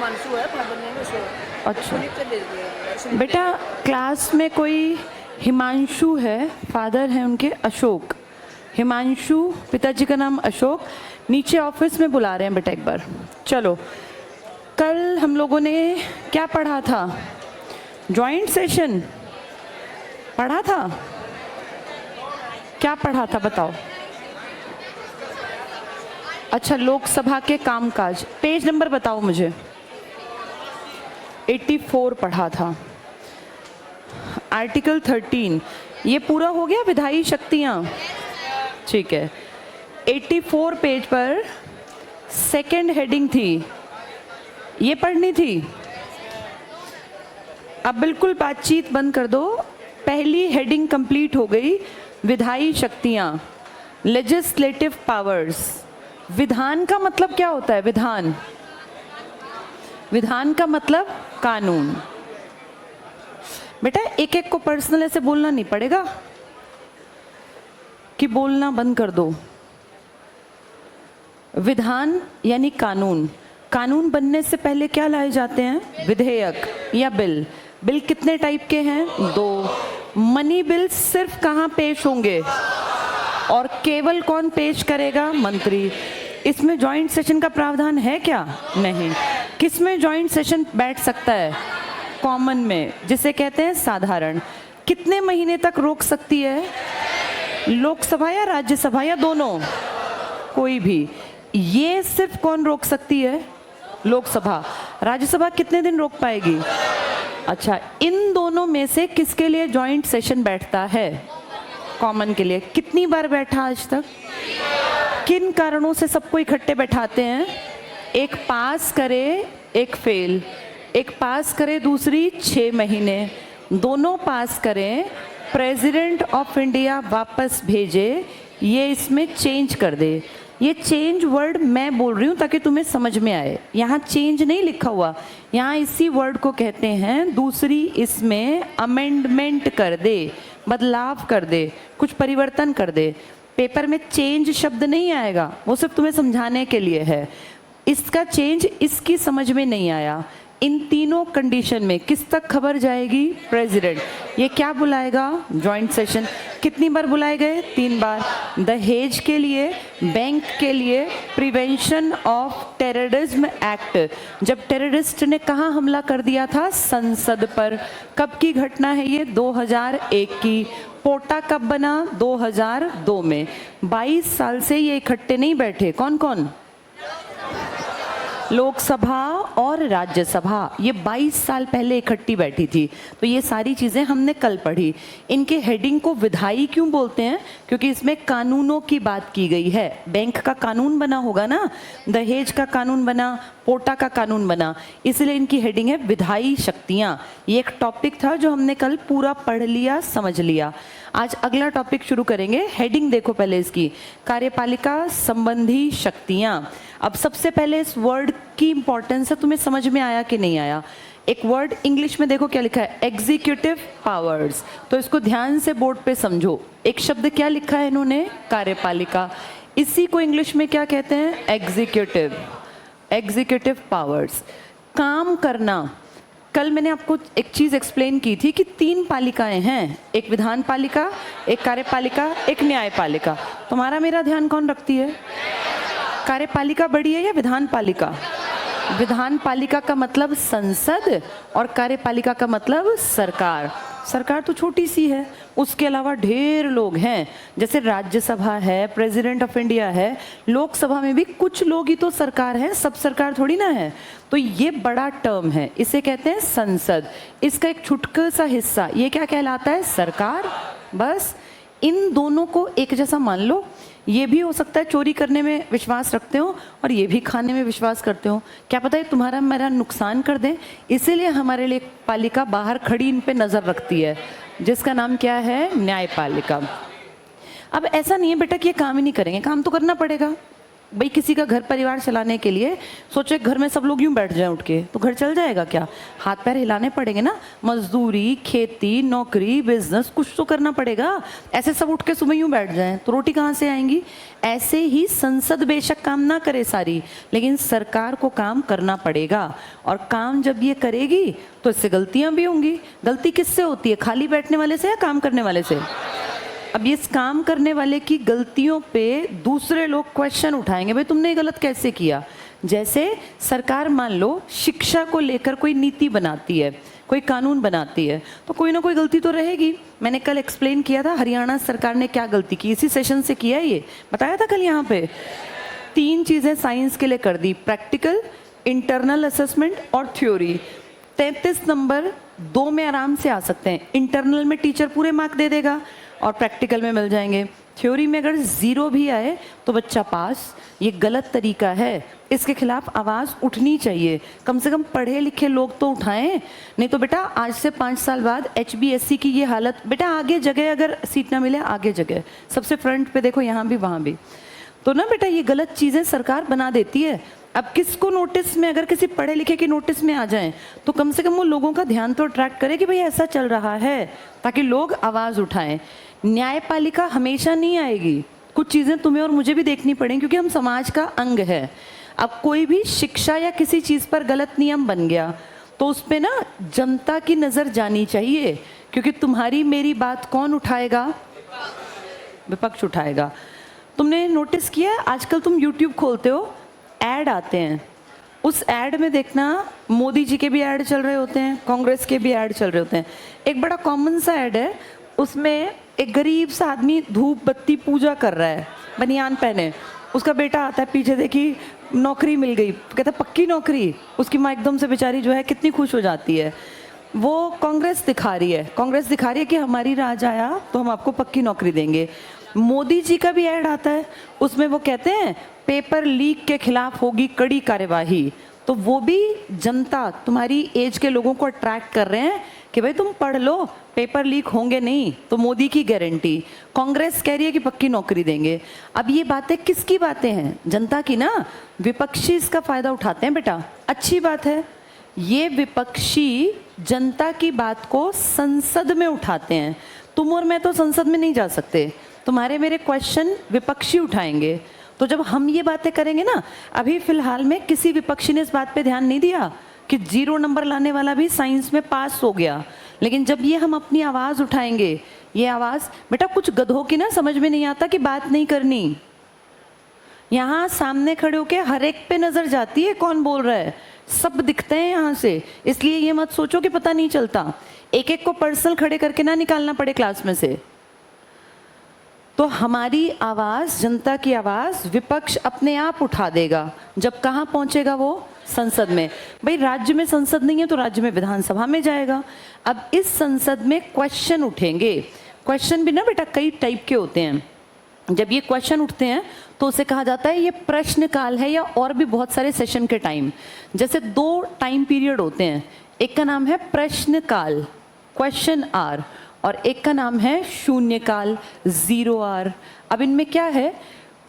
हिमांशु है, father name Ashok. अच्छा दे दिया बेटा, क्लास में कोई हिमांशु है, फादर है उनके अशोक। हिमांशु, पिताजी का नाम अशोक। नीचे ऑफिस में बुला रहे हैं बेटा एक बार। चलो, कल हम लोगों ने क्या पढ़ा था? जॉइंट सेशन पढ़ा था। क्या पढ़ा था बताओ? अच्छा, लोकसभा के कामकाज। पेज नंबर बताओ मुझे। 84 पढ़ा था। आर्टिकल 13 ये पूरा हो गया, विधायी शक्तियां। ठीक है, 84 पेज पर सेकंड हेडिंग थी, ये पढ़नी थी। अब बिल्कुल बातचीत बंद कर दो। पहली हेडिंग कंप्लीट हो गई, विधायी शक्तियां, लेजिस्लेटिव पावर्स। विधान का मतलब क्या होता है? विधान, विधान का मतलब कानून। बेटा एक एक को पर्सनल ऐसे बोलना नहीं पड़ेगा कि बोलना बंद कर दो। विधान यानी कानून। कानून बनने से पहले क्या लाए जाते हैं? विधेयक या बिल। बिल कितने टाइप के हैं? 2। मनी बिल सिर्फ कहाँ पेश होंगे और केवल कौन पेश करेगा? मंत्री। इसमें जॉइंट सेशन का प्रावधान है क्या? नहीं। किस में जॉइंट सेशन बैठ सकता है? कॉमन में, जिसे कहते हैं साधारण। कितने महीने तक रोक सकती है? लोकसभा या राज्यसभा या दोनों? कोई भी। ये सिर्फ कौन रोक सकती है? लोकसभा। राज्यसभा कितने दिन रोक पाएगी? अच्छा, इन दोनों में से किसके लिए जॉइंट सेशन बैठता है? कॉमन के लिए। कितनी बार बैठा आज तक? किन कारणों से सबको इकट्ठे बैठाते हैं? एक पास करे, एक फेल। एक पास करे, दूसरी 6 महीने। दोनों पास करें, प्रेसिडेंट ऑफ इंडिया वापस भेजे, ये इसमें चेंज कर दे। ये चेंज वर्ड मैं बोल रही हूँ ताकि तुम्हें समझ में आए। यहाँ चेंज नहीं लिखा हुआ, यहाँ इसी वर्ड को कहते हैं दूसरी इसमें अमेंडमेंट कर दे, बदलाव कर दे, कुछ परिवर्तन कर दे। पेपर में चेंज शब्द नहीं आएगा, वो सिर्फ तुम्हें समझाने के लिए है। इसका चेंज इसकी समझ में नहीं आया। इन तीनों कंडीशन में किस तक खबर जाएगी? प्रेसिडेंट। ये क्या बुलाएगा? Joint session. कितनी बार बुलाए गए? 3 बार। दहेज के लिए, बैंक के लिए, प्रिवेंशन ऑफ टेररिज्म एक्ट। जब टेररिस्ट ने कहाँ हमला कर दिया था? संसद पर। कब की घटना है ये? 2001 की। पोटा कब बना? 2002 में। 22 साल से ये इकट्ठे नहीं बैठे। कौन कौन? लोकसभा और राज्यसभा। ये 22 साल पहले इकट्ठी बैठी थी। तो ये सारी चीज़ें हमने कल पढ़ी। इनके हेडिंग को विधायी क्यों बोलते हैं? क्योंकि इसमें कानूनों की बात की गई है। बैंक का कानून बना होगा ना, दहेज का कानून बना, पोटा का कानून बना, इसलिए इनकी हेडिंग है विधायी शक्तियाँ। ये एक टॉपिक था जो हमने कल पूरा पढ़ लिया, समझ लिया। आज अगला टॉपिक शुरू करेंगे। हेडिंग देखो पहले इसकी, कार्यपालिका संबंधी शक्तियाँ। अब सबसे पहले इस वर्ड की इंपॉर्टेंस है, तुम्हें समझ में आया कि नहीं आया? एक वर्ड इंग्लिश में देखो क्या लिखा है? Executive powers. तो इसको ध्यान से बोर्ड पे समझो। एक शब्द क्या लिखा है इन्होंने? कार्यपालिका। इसी को इंग्लिश में क्या कहते हैं? एग्जीक्यूटिव। एग्जीक्यूटिव पावर्स, काम करना। कल मैंने आपको एक चीज़ एक्सप्लेन की थी कि 3 पालिकाएं हैं, एक विधान पालिका, एक कार्यपालिका, एक न्यायपालिका। तुम्हारा मेरा ध्यान कौन रखती है? कार्यपालिका बड़ी है या विधान पालिका? विधान पालिका का मतलब संसद और कार्यपालिका का मतलब सरकार। सरकार तो छोटी सी है, उसके अलावा ढेर लोग हैं, जैसे राज्यसभा है, प्रेसिडेंट ऑफ इंडिया है, लोकसभा में भी कुछ लोग ही तो सरकार है, सब सरकार थोड़ी ना है। तो ये बड़ा टर्म है, इसे कहते हैं संसद। इसका एक छुटका सा हिस्सा ये क्या कहलाता है? सरकार। बस इन दोनों को एक जैसा मान लो। ये भी हो सकता है चोरी करने में विश्वास रखते हो और ये भी खाने में विश्वास करते हो, क्या पता है तुम्हारा मेरा नुकसान कर दें। इसीलिए हमारे लिए पालिका बाहर खड़ी इन पे नज़र रखती है, जिसका नाम क्या है? न्यायपालिका। अब ऐसा नहीं है बेटा कि ये काम ही नहीं करेंगे, काम तो करना पड़ेगा। भाई किसी का घर परिवार चलाने के लिए सोचे घर में सब लोग यूं बैठ जाएं उठ के, तो घर चल जाएगा क्या? हाथ पैर हिलाने पड़ेंगे ना, मजदूरी, खेती, नौकरी, बिजनेस, कुछ तो करना पड़ेगा। ऐसे सब उठ के सुबह यूं बैठ जाएं तो रोटी कहाँ से आएंगी? ऐसे ही संसद बेशक काम ना करे सारी, लेकिन सरकार को काम करना पड़ेगा, और काम जब ये करेगी तो इससे गलतियां भी होंगी। गलती किससे होती है? खाली बैठने वाले से या काम करने वाले से? अब इस काम करने वाले की गलतियों पे दूसरे लोग क्वेश्चन उठाएंगे, भाई तुमने ये गलत कैसे किया? जैसे सरकार मान लो शिक्षा को लेकर कोई नीति बनाती है, कोई कानून बनाती है, तो कोई ना कोई गलती तो रहेगी। मैंने कल एक्सप्लेन किया था हरियाणा सरकार ने क्या गलती की, इसी सेशन से किया, ये बताया था कल यहाँ पे। 3 चीजें साइंस के लिए कर दी, प्रैक्टिकल, इंटरनल असेसमेंट और थ्योरी। 33 नंबर 2 में आराम से आ सकते हैं। इंटरनल में टीचर पूरे मार्क दे देगा और प्रैक्टिकल में मिल जाएंगे। थ्योरी में अगर 0 भी आए तो बच्चा पास। ये गलत तरीका है, इसके खिलाफ आवाज़ उठनी चाहिए। कम से कम पढ़े लिखे लोग तो उठाएं, नहीं तो बेटा आज से 5 साल बाद HBSC की ये हालत। बेटा आगे जगह अगर सीट ना मिले, आगे जगह सबसे फ्रंट पे देखो, यहाँ भी वहाँ भी, तो ना बेटा ये गलत चीज़ें सरकार बना देती है। अब किसको नोटिस में, अगर किसी पढ़े लिखे की नोटिस में आ जाएं तो कम से कम वो लोगों का ध्यान तो अट्रैक्ट करे कि भाई ऐसा चल रहा है, ताकि लोग आवाज़ उठाएं। न्यायपालिका हमेशा नहीं आएगी, कुछ चीज़ें तुम्हें और मुझे भी देखनी पड़ेंगी, क्योंकि हम समाज का अंग है। अब कोई भी शिक्षा या किसी चीज़ पर गलत नियम बन गया तो उस पर ना जनता की नज़र जानी चाहिए, क्योंकि तुम्हारी मेरी बात कौन उठाएगा? विपक्ष उठाएगा। तुमने नोटिस किया है आजकल तुम YouTube खोलते हो, ऐड आते हैं, उस ऐड में देखना मोदी जी के भी ऐड चल रहे होते हैं, कांग्रेस के भी ऐड चल रहे होते हैं। एक बड़ा कॉमन सा ऐड है, उसमें एक गरीब सा आदमी धूप बत्ती पूजा कर रहा है, बनियान पहने, उसका बेटा आता है पीछे, देखी नौकरी मिल गई, कहता है पक्की नौकरी। उसकी माँ एकदम से बेचारी जो है कितनी खुश हो जाती है। वो कांग्रेस दिखा रही है, कांग्रेस दिखा रही है कि हमारी राज आया तो हम आपको पक्की नौकरी देंगे। मोदी जी का भी ऐड आता है, उसमें वो कहते हैं पेपर लीक के खिलाफ होगी कड़ी कार्यवाही। तो वो भी जनता, तुम्हारी एज के लोगों को अट्रैक्ट कर रहे हैं कि भाई तुम पढ़ लो, पेपर लीक होंगे नहीं, तो मोदी की गारंटी। कांग्रेस कह रही है कि पक्की नौकरी देंगे। अब ये बातें किसकी बातें हैं? जनता की ना। विपक्षी इसका फायदा उठाते हैं बेटा, अच्छी बात है। ये विपक्षी जनता की बात को संसद में उठाते हैं। तुम और मैं तो संसद में नहीं जा सकते, तुम्हारे मेरे क्वेश्चन विपक्षी उठाएंगे। तो जब हम ये बातें करेंगे ना, अभी फिलहाल में किसी विपक्षी ने इस बात पे ध्यान नहीं दिया कि 0 नंबर लाने वाला भी साइंस में पास हो गया। लेकिन जब ये हम अपनी आवाज़ उठाएंगे, ये आवाज़ बेटा कुछ गधों की ना समझ में नहीं आता कि बात नहीं करनी। यहाँ सामने खड़े होके हर एक पे नज़र जाती है कौन बोल रहा है, सब दिखते हैं यहाँ से। इसलिए ये मत सोचो कि पता नहीं चलता, एक एक को पर्सनल खड़े करके ना निकालना पड़े क्लास में से। तो हमारी आवाज़, जनता की आवाज़ विपक्ष अपने आप उठा देगा। जब कहाँ पहुँचेगा वो? संसद में। भाई राज्य में संसद नहीं है तो राज्य में विधानसभा में जाएगा। अब इस संसद में क्वेश्चन उठेंगे। क्वेश्चन भी ना बेटा कई टाइप के होते हैं। जब ये क्वेश्चन उठते हैं तो उसे कहा जाता है ये प्रश्नकाल है, या और भी बहुत सारे सेशन के टाइम। जैसे 2 टाइम पीरियड होते हैं, एक का नाम है प्रश्नकाल, क्वेश्चन आवर, और एक का नाम है शून्यकाल, 0 आवर। अब इनमें क्या है?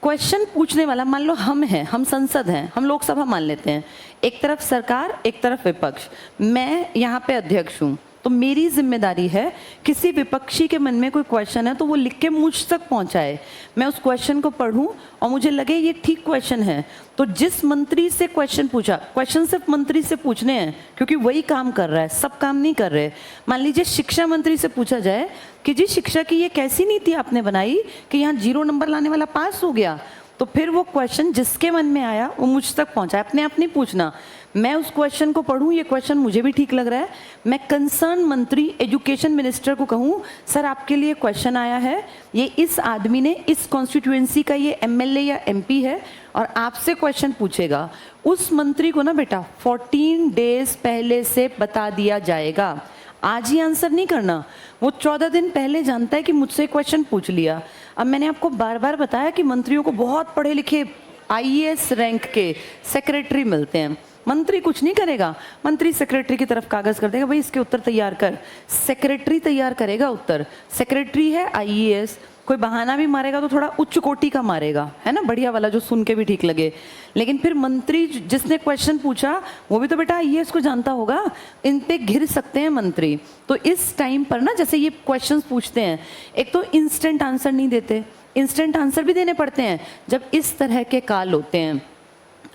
क्वेश्चन पूछने वाला मान लो हम हैं, हम संसद हैं, हम लोकसभा मान लेते हैं, एक तरफ सरकार एक तरफ विपक्ष, मैं यहाँ पे अध्यक्ष हूँ, तो मेरी जिम्मेदारी है किसी विपक्षी के मन में कोई क्वेश्चन है तो वो लिख के मुझ तक पहुँचाए। मैं उस क्वेश्चन को पढूं और मुझे लगे ये ठीक क्वेश्चन है, तो जिस मंत्री से क्वेश्चन पूछा, क्वेश्चन सिर्फ मंत्री से पूछने हैं क्योंकि वही काम कर रहा है, सब काम नहीं कर रहे। मान लीजिए शिक्षा मंत्री से पूछा जाए कि जी शिक्षा की ये कैसी नीति आपने बनाई कि यहाँ 0 नंबर लाने वाला पास हो गया, तो फिर वो क्वेश्चन जिसके मन में आया वो मुझ तक पहुंचाए, अपने आप नहीं पूछना। मैं उस क्वेश्चन को पढूं, ये क्वेश्चन मुझे भी ठीक लग रहा है, मैं कंसर्न मंत्री एजुकेशन मिनिस्टर को कहूं सर आपके लिए क्वेश्चन आया है, ये इस आदमी ने इस कॉन्स्टिट्यूएंसी का ये एमएलए या एमपी है और आपसे क्वेश्चन पूछेगा। उस मंत्री को ना बेटा 14 डेज पहले से बता दिया जाएगा, आज ही आंसर नहीं करना। वो 14 दिन पहले जानता है कि मुझसे क्वेश्चन पूछ लिया। अब मैंने आपको बार बार बताया कि मंत्रियों को बहुत पढ़े लिखे IAS रैंक के सेक्रेटरी मिलते हैं। मंत्री कुछ नहीं करेगा, मंत्री सेक्रेटरी की तरफ कागज कर देगा, भाई इसके उत्तर तैयार कर। सेक्रेटरी तैयार करेगा उत्तर। सेक्रेटरी है आईएएस, कोई बहाना भी मारेगा तो थोड़ा उच्च कोटि का मारेगा, है ना, बढ़िया वाला जो सुन के भी ठीक लगे। लेकिन फिर मंत्री जिसने क्वेश्चन पूछा वो भी तो बेटा आईएएस को जानता होगा, इन पे घिर सकते हैं मंत्री। तो इस टाइम पर ना जैसे ये क्वेश्चंस पूछते हैं, एक तो इंस्टेंट आंसर नहीं देते, इंस्टेंट आंसर भी देने पड़ते हैं जब इस तरह के काल होते हैं।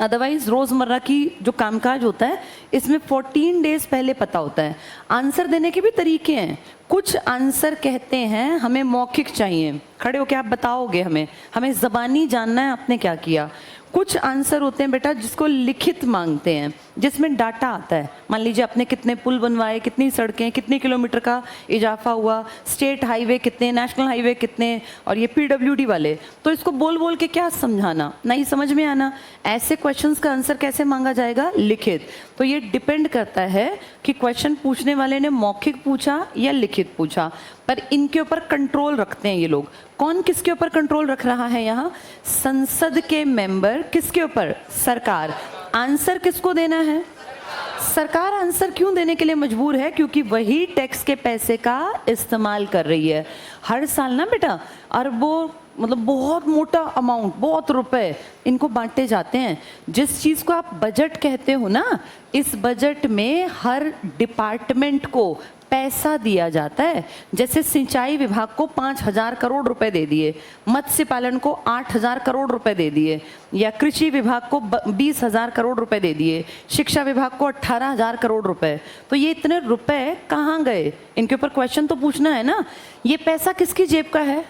अदरवाइज रोज़मर्रा की जो कामकाज होता है इसमें 14 डेज पहले पता होता है। आंसर देने के भी तरीके हैं। कुछ आंसर कहते हैं हमें मौखिक चाहिए, खड़े होके आप बताओगे, हमें ज़बानी जानना है आपने क्या किया। कुछ आंसर होते हैं बेटा जिसको लिखित मांगते हैं, जिसमें डाटा आता है। मान लीजिए आपने कितने पुल बनवाए, कितनी सड़कें, कितनी किलोमीटर का इजाफा हुआ, स्टेट हाईवे कितने, नेशनल हाईवे कितने, और ये पीडब्ल्यूडी वाले। तो इसको बोल बोल के क्या समझाना, नहीं समझ में आना, ऐसे क्वेश्चंस का आंसर कैसे मांगा जाएगा, लिखित। तो ये डिपेंड करता है कि क्वेश्चन पूछने वाले ने मौखिक पूछा या लिखित पूछा, पर इनके ऊपर कंट्रोल रखते हैं ये लोग। कौन किसके ऊपर कंट्रोल रख रहा है यहाँ? संसद के मेंबर किसके ऊपर? सरकार। आंसर किसको देना है? सरकार आंसर क्यों देने के लिए मजबूर है? क्योंकि वही टैक्स के पैसे का इस्तेमाल कर रही है। हर साल ना बेटा अरबों, मतलब बहुत मोटा अमाउंट, बहुत रुपए इनको बांटे जाते हैं। जिस चीज़ को आप बजट कहते हो ना, इस बजट में हर डिपार्टमेंट को पैसा दिया जाता है। जैसे सिंचाई विभाग को 5,000 करोड़ रुपए दे दिए, मत्स्य पालन को 8,000 करोड़ रुपए दे दिए, या कृषि विभाग को 20,000 करोड़ रुपए दे दिए, शिक्षा विभाग को 18,000 करोड़ रुपए। तो ये इतने रुपए कहाँ गए? इनके ऊपर क्वेश्चन तो पूछना है ना। ये पैसा किसकी जेब का है?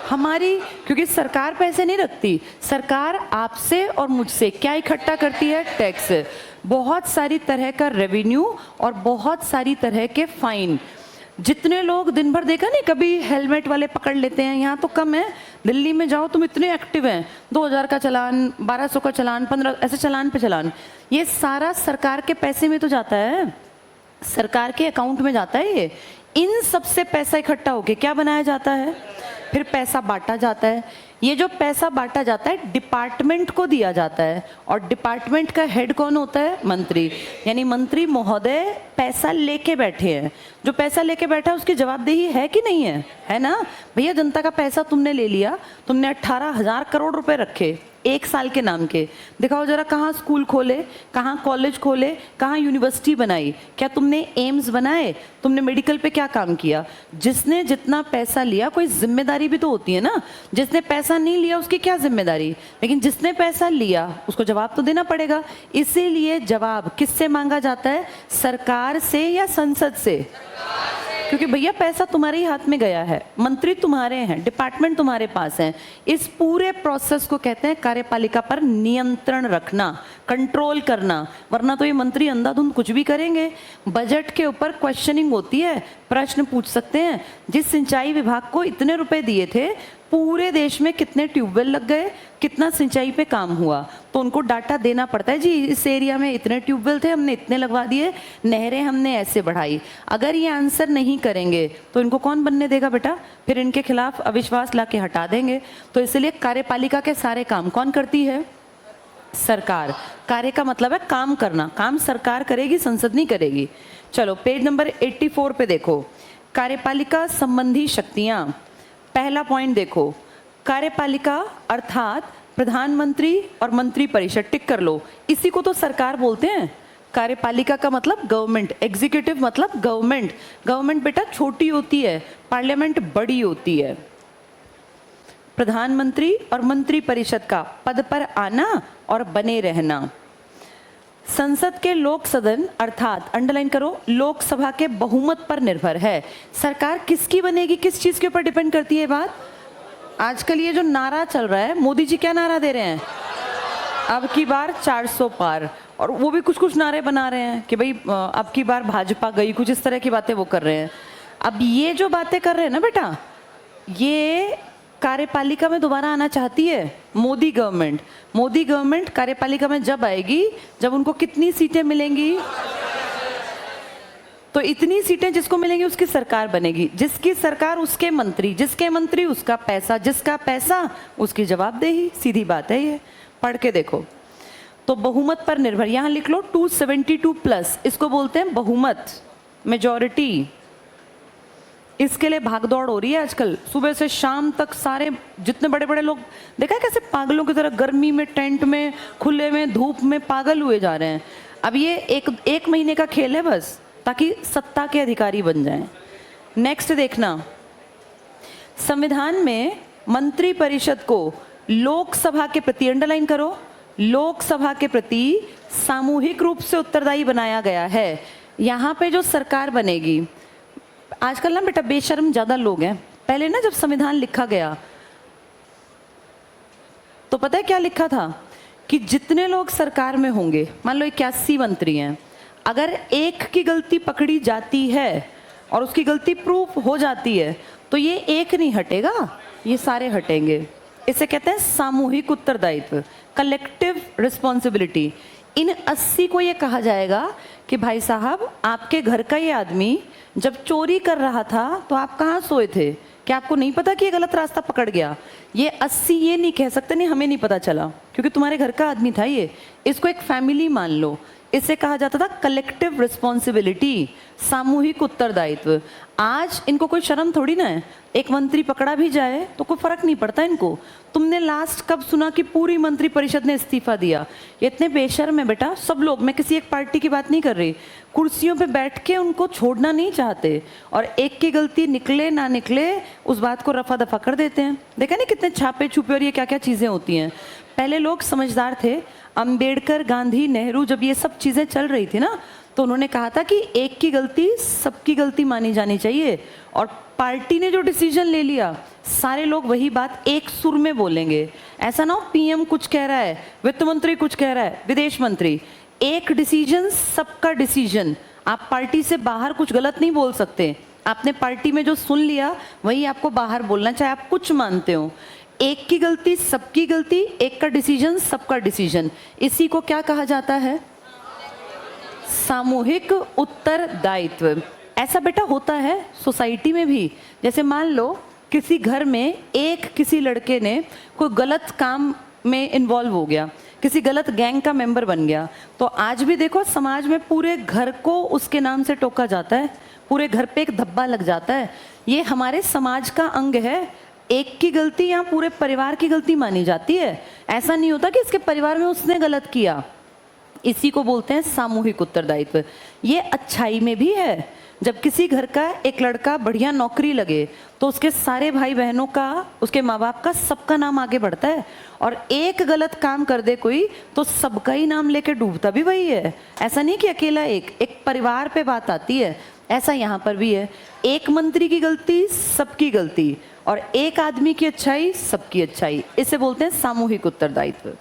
हमारी। क्योंकि सरकार पैसे नहीं रखती, सरकार आपसे और मुझसे क्या इकट्ठा करती है? टैक्स। बहुत सारी तरह का रेवेन्यू और बहुत सारी तरह के फाइन। जितने लोग दिन भर देखा नहीं, कभी हेलमेट वाले पकड़ लेते हैं, यहाँ तो कम है, दिल्ली में जाओ तुम इतने एक्टिव हैं, 2,000 का चलान, 1,200 का चलान, 15 ऐसे चलान पे चलान। ये सारा सरकार के पैसे में तो जाता है, सरकार के अकाउंट में जाता है ये। इन सबसे पैसा इकट्ठा होके क्या बनाया जाता है? फिर पैसा बांटा जाता है। ये जो पैसा बांटा जाता है डिपार्टमेंट को दिया जाता है, और डिपार्टमेंट का हेड कौन होता है? मंत्री। यानी मंत्री महोदय पैसा लेके बैठे हैं। जो पैसा लेके बैठा है उसकी जवाबदेही है कि नहीं है? है ना भैया, जनता का पैसा तुमने ले लिया, तुमने 18,000 करोड़ रुपए रखे एक साल के नाम के। दिखाओ जरा, कहाँ स्कूल खोले, कहाँ कॉलेज खोले, कहाँ यूनिवर्सिटी बनाई? क्या तुमने एम्स बनाए? तुमने मेडिकल पे क्या काम किया? जिसने जितना पैसा लिया, कोई जिम्मेदारी भी तो होती है ना। जिसने पैसा नहीं लिया उसकी क्या जिम्मेदारी? लेकिन जिसने पैसा लिया उसको जवाब तो देना पड़ेगा। इसीलिए जवाब किससे मांगा जाता है? सरकार से या संसद से? क्योंकि भैया पैसा तुम्हारे ही हाथ में गया है, मंत्री तुम्हारे हैं, डिपार्टमेंट तुम्हारे पास हैं। इस पूरे प्रोसेस को कहते हैं कार्यपालिका पर नियंत्रण रखना, कंट्रोल करना। वरना तो ये मंत्री अंधाधुंध कुछ भी करेंगे। बजट के ऊपर क्वेश्चनिंग होती है, प्रश्न पूछ सकते हैं। जिस सिंचाई विभाग को इतने रुपए दिए थे, पूरे देश में कितने ट्यूबवेल लग गए, कितना सिंचाई पे काम हुआ, तो उनको डाटा देना पड़ता है। जी इस एरिया में इतने ट्यूबवेल थे, हमने इतने लगवा दिए, नहरें हमने ऐसे बढ़ाई। अगर ये आंसर नहीं करेंगे तो इनको कौन बनने देगा बेटा? फिर इनके खिलाफ अविश्वास ला के हटा देंगे। तो इसलिए कार्यपालिका के सारे काम कौन करती है? सरकार। कार्य का मतलब है काम करना, काम सरकार करेगी, संसद नहीं करेगी। चलो पेज नंबर 84 पे देखो, कार्यपालिका संबंधी शक्तियां। पहला पॉइंट देखो, कार्यपालिका अर्थात प्रधानमंत्री और मंत्री परिषद, टिक कर लो। इसी को तो सरकार बोलते हैं। कार्यपालिका का मतलब गवर्नमेंट, एग्जीक्यूटिव मतलब गवर्नमेंट। गवर्नमेंट बेटा छोटी होती है, पार्लियामेंट बड़ी होती है। प्रधानमंत्री और मंत्री परिषद का पद पर आना और बने रहना। संसद के लोक सदन अर्थात अंडरलाइन करो, लोकसभा के बहुमत पर निर्भर है। सरकार किसकी बनेगी, किस चीज के ऊपर डिपेंड करती है बात? आजकल ये जो नारा चल रहा है, मोदी जी क्या नारा दे रहे हैं? अब की बार 400 पार। और वो भी कुछ कुछ नारे बना रहे हैं कि भाई अब की बार भाजपा गई, कुछ इस तरह की बातें वो कर रहे हैं। अब ये जो बातें कर रहे हैं ना बेटा, ये कार्यपालिका में दोबारा आना चाहती है मोदी गवर्नमेंट। मोदी गवर्नमेंट कार्यपालिका में जब आएगी, जब उनको कितनी सीटें मिलेंगी? तो इतनी सीटें जिसको मिलेंगी उसकी सरकार बनेगी। जिसकी सरकार उसके मंत्री, जिसके मंत्री उसका पैसा, जिसका पैसा उसकी जवाबदेही। सीधी बात है ये, पढ़ के देखो। तो बहुमत पर निर्भर, यहां लिख लो 272 प्लस, इसको बोलते हैं बहुमत, मेजॉरिटी। इसके लिए भागदौड़ हो रही है आजकल, सुबह से शाम तक सारे जितने बड़े बड़े लोग देखा है कैसे पागलों की तरह गर्मी में, टेंट में, खुले में, धूप में पागल हुए जा रहे हैं। अब ये एक महीने का खेल है बस, ताकि सत्ता के अधिकारी बन जाएं। नेक्स्ट देखना, संविधान में मंत्री परिषद को लोकसभा के प्रति, अंडरलाइन करो, लोकसभा के प्रति सामूहिक रूप से उत्तरदायी बनाया गया है। यहाँ पे जो सरकार बनेगी, आजकल ना बेटा बेशर्म ज्यादा लोग हैं। पहले ना जब संविधान लिखा गया तो पता है क्या लिखा था कि जितने लोग सरकार में होंगे, मान लो 81 मंत्री हैं, अगर एक की गलती पकड़ी जाती है और उसकी गलती प्रूफ हो जाती है तो ये एक नहीं हटेगा, ये सारे हटेंगे। इसे कहते हैं सामूहिक उत्तरदायित्व, कलेक्टिव रिस्पॉन्सिबिलिटी। इन 80 को ये कहा जाएगा कि भाई साहब आपके घर का ये आदमी जब चोरी कर रहा था तो आप कहाँ सोए थे, क्या आपको नहीं पता कि ये गलत रास्ता पकड़ गया? ये 80 ये नहीं कह सकते नहीं हमें नहीं पता चला, क्योंकि तुम्हारे घर का आदमी था ये। इसको एक फैमिली मान लो। इसे कहा जाता था कलेक्टिव रिस्पॉन्सिबिलिटी, सामूहिक उत्तरदायित्व। आज इनको कोई शर्म थोड़ी ना है, एक मंत्री पकड़ा भी जाए तो कोई फर्क नहीं पड़ता इनको। तुमने लास्ट कब सुना कि पूरी मंत्री परिषद ने इस्तीफा दिया? ये इतने बेशर्म है बेटा सब लोग, मैं किसी एक पार्टी की बात नहीं कर रही, कुर्सियों पे बैठ के उनको छोड़ना नहीं चाहते, और एक की गलती निकले ना निकले उस बात को रफा दफा कर देते हैं। देखा नहीं कितने छापे छुपे और ये क्या क्या चीजें होती हैं। पहले लोग समझदार थे, अंबेडकर, गांधी, नेहरू, जब ये सब चीजें चल रही थी ना, तो उन्होंने कहा था कि एक की गलती सबकी गलती मानी जानी चाहिए, और पार्टी ने जो डिसीजन ले लिया सारे लोग वही बात एक सुर में बोलेंगे। ऐसा ना हो पीएम कुछ कह रहा है, वित्त मंत्री कुछ कह रहा है, विदेश मंत्री, एक डिसीजन सबका डिसीजन। आप पार्टी से बाहर कुछ गलत नहीं बोल सकते, आपने पार्टी में जो सुन लिया वही आपको बाहर बोलना, चाहे आप कुछ मानते हो। एक की गलती सबकी गलती, एक का डिसीजन सबका डिसीजन। इसी को क्या कहा जाता है? सामूहिक उत्तरदायित्व। ऐसा बेटा होता है सोसाइटी में भी। जैसे मान लो किसी घर में एक किसी लड़के ने कोई गलत काम में इन्वॉल्व हो गया, किसी गलत गैंग का मेंबर बन गया, तो आज भी देखो समाज में पूरे घर को उसके नाम से टोका जाता है, पूरे घर पे एक धब्बा लग जाता है। ये हमारे समाज का अंग है। एक की गलती यहाँ पूरे परिवार की गलती मानी जाती है। ऐसा नहीं होता कि इसके परिवार में उसने गलत किया। इसी को बोलते हैं सामूहिक उत्तरदायित्व। ये अच्छाई में भी है। जब किसी घर का एक लड़का बढ़िया नौकरी लगे तो उसके सारे भाई बहनों का, उसके माँ बाप का, सबका नाम आगे बढ़ता है, और एक गलत काम कर दे कोई तो सबका ही नाम लेके डूबता भी वही है। ऐसा नहीं कि अकेला एक परिवार पे बात आती है। ऐसा यहाँ पर भी है, एक मंत्री की गलती सबकी गलती, और एक आदमी की अच्छाई सबकी अच्छाई। इसे बोलते हैं सामूहिक उत्तरदायित्व।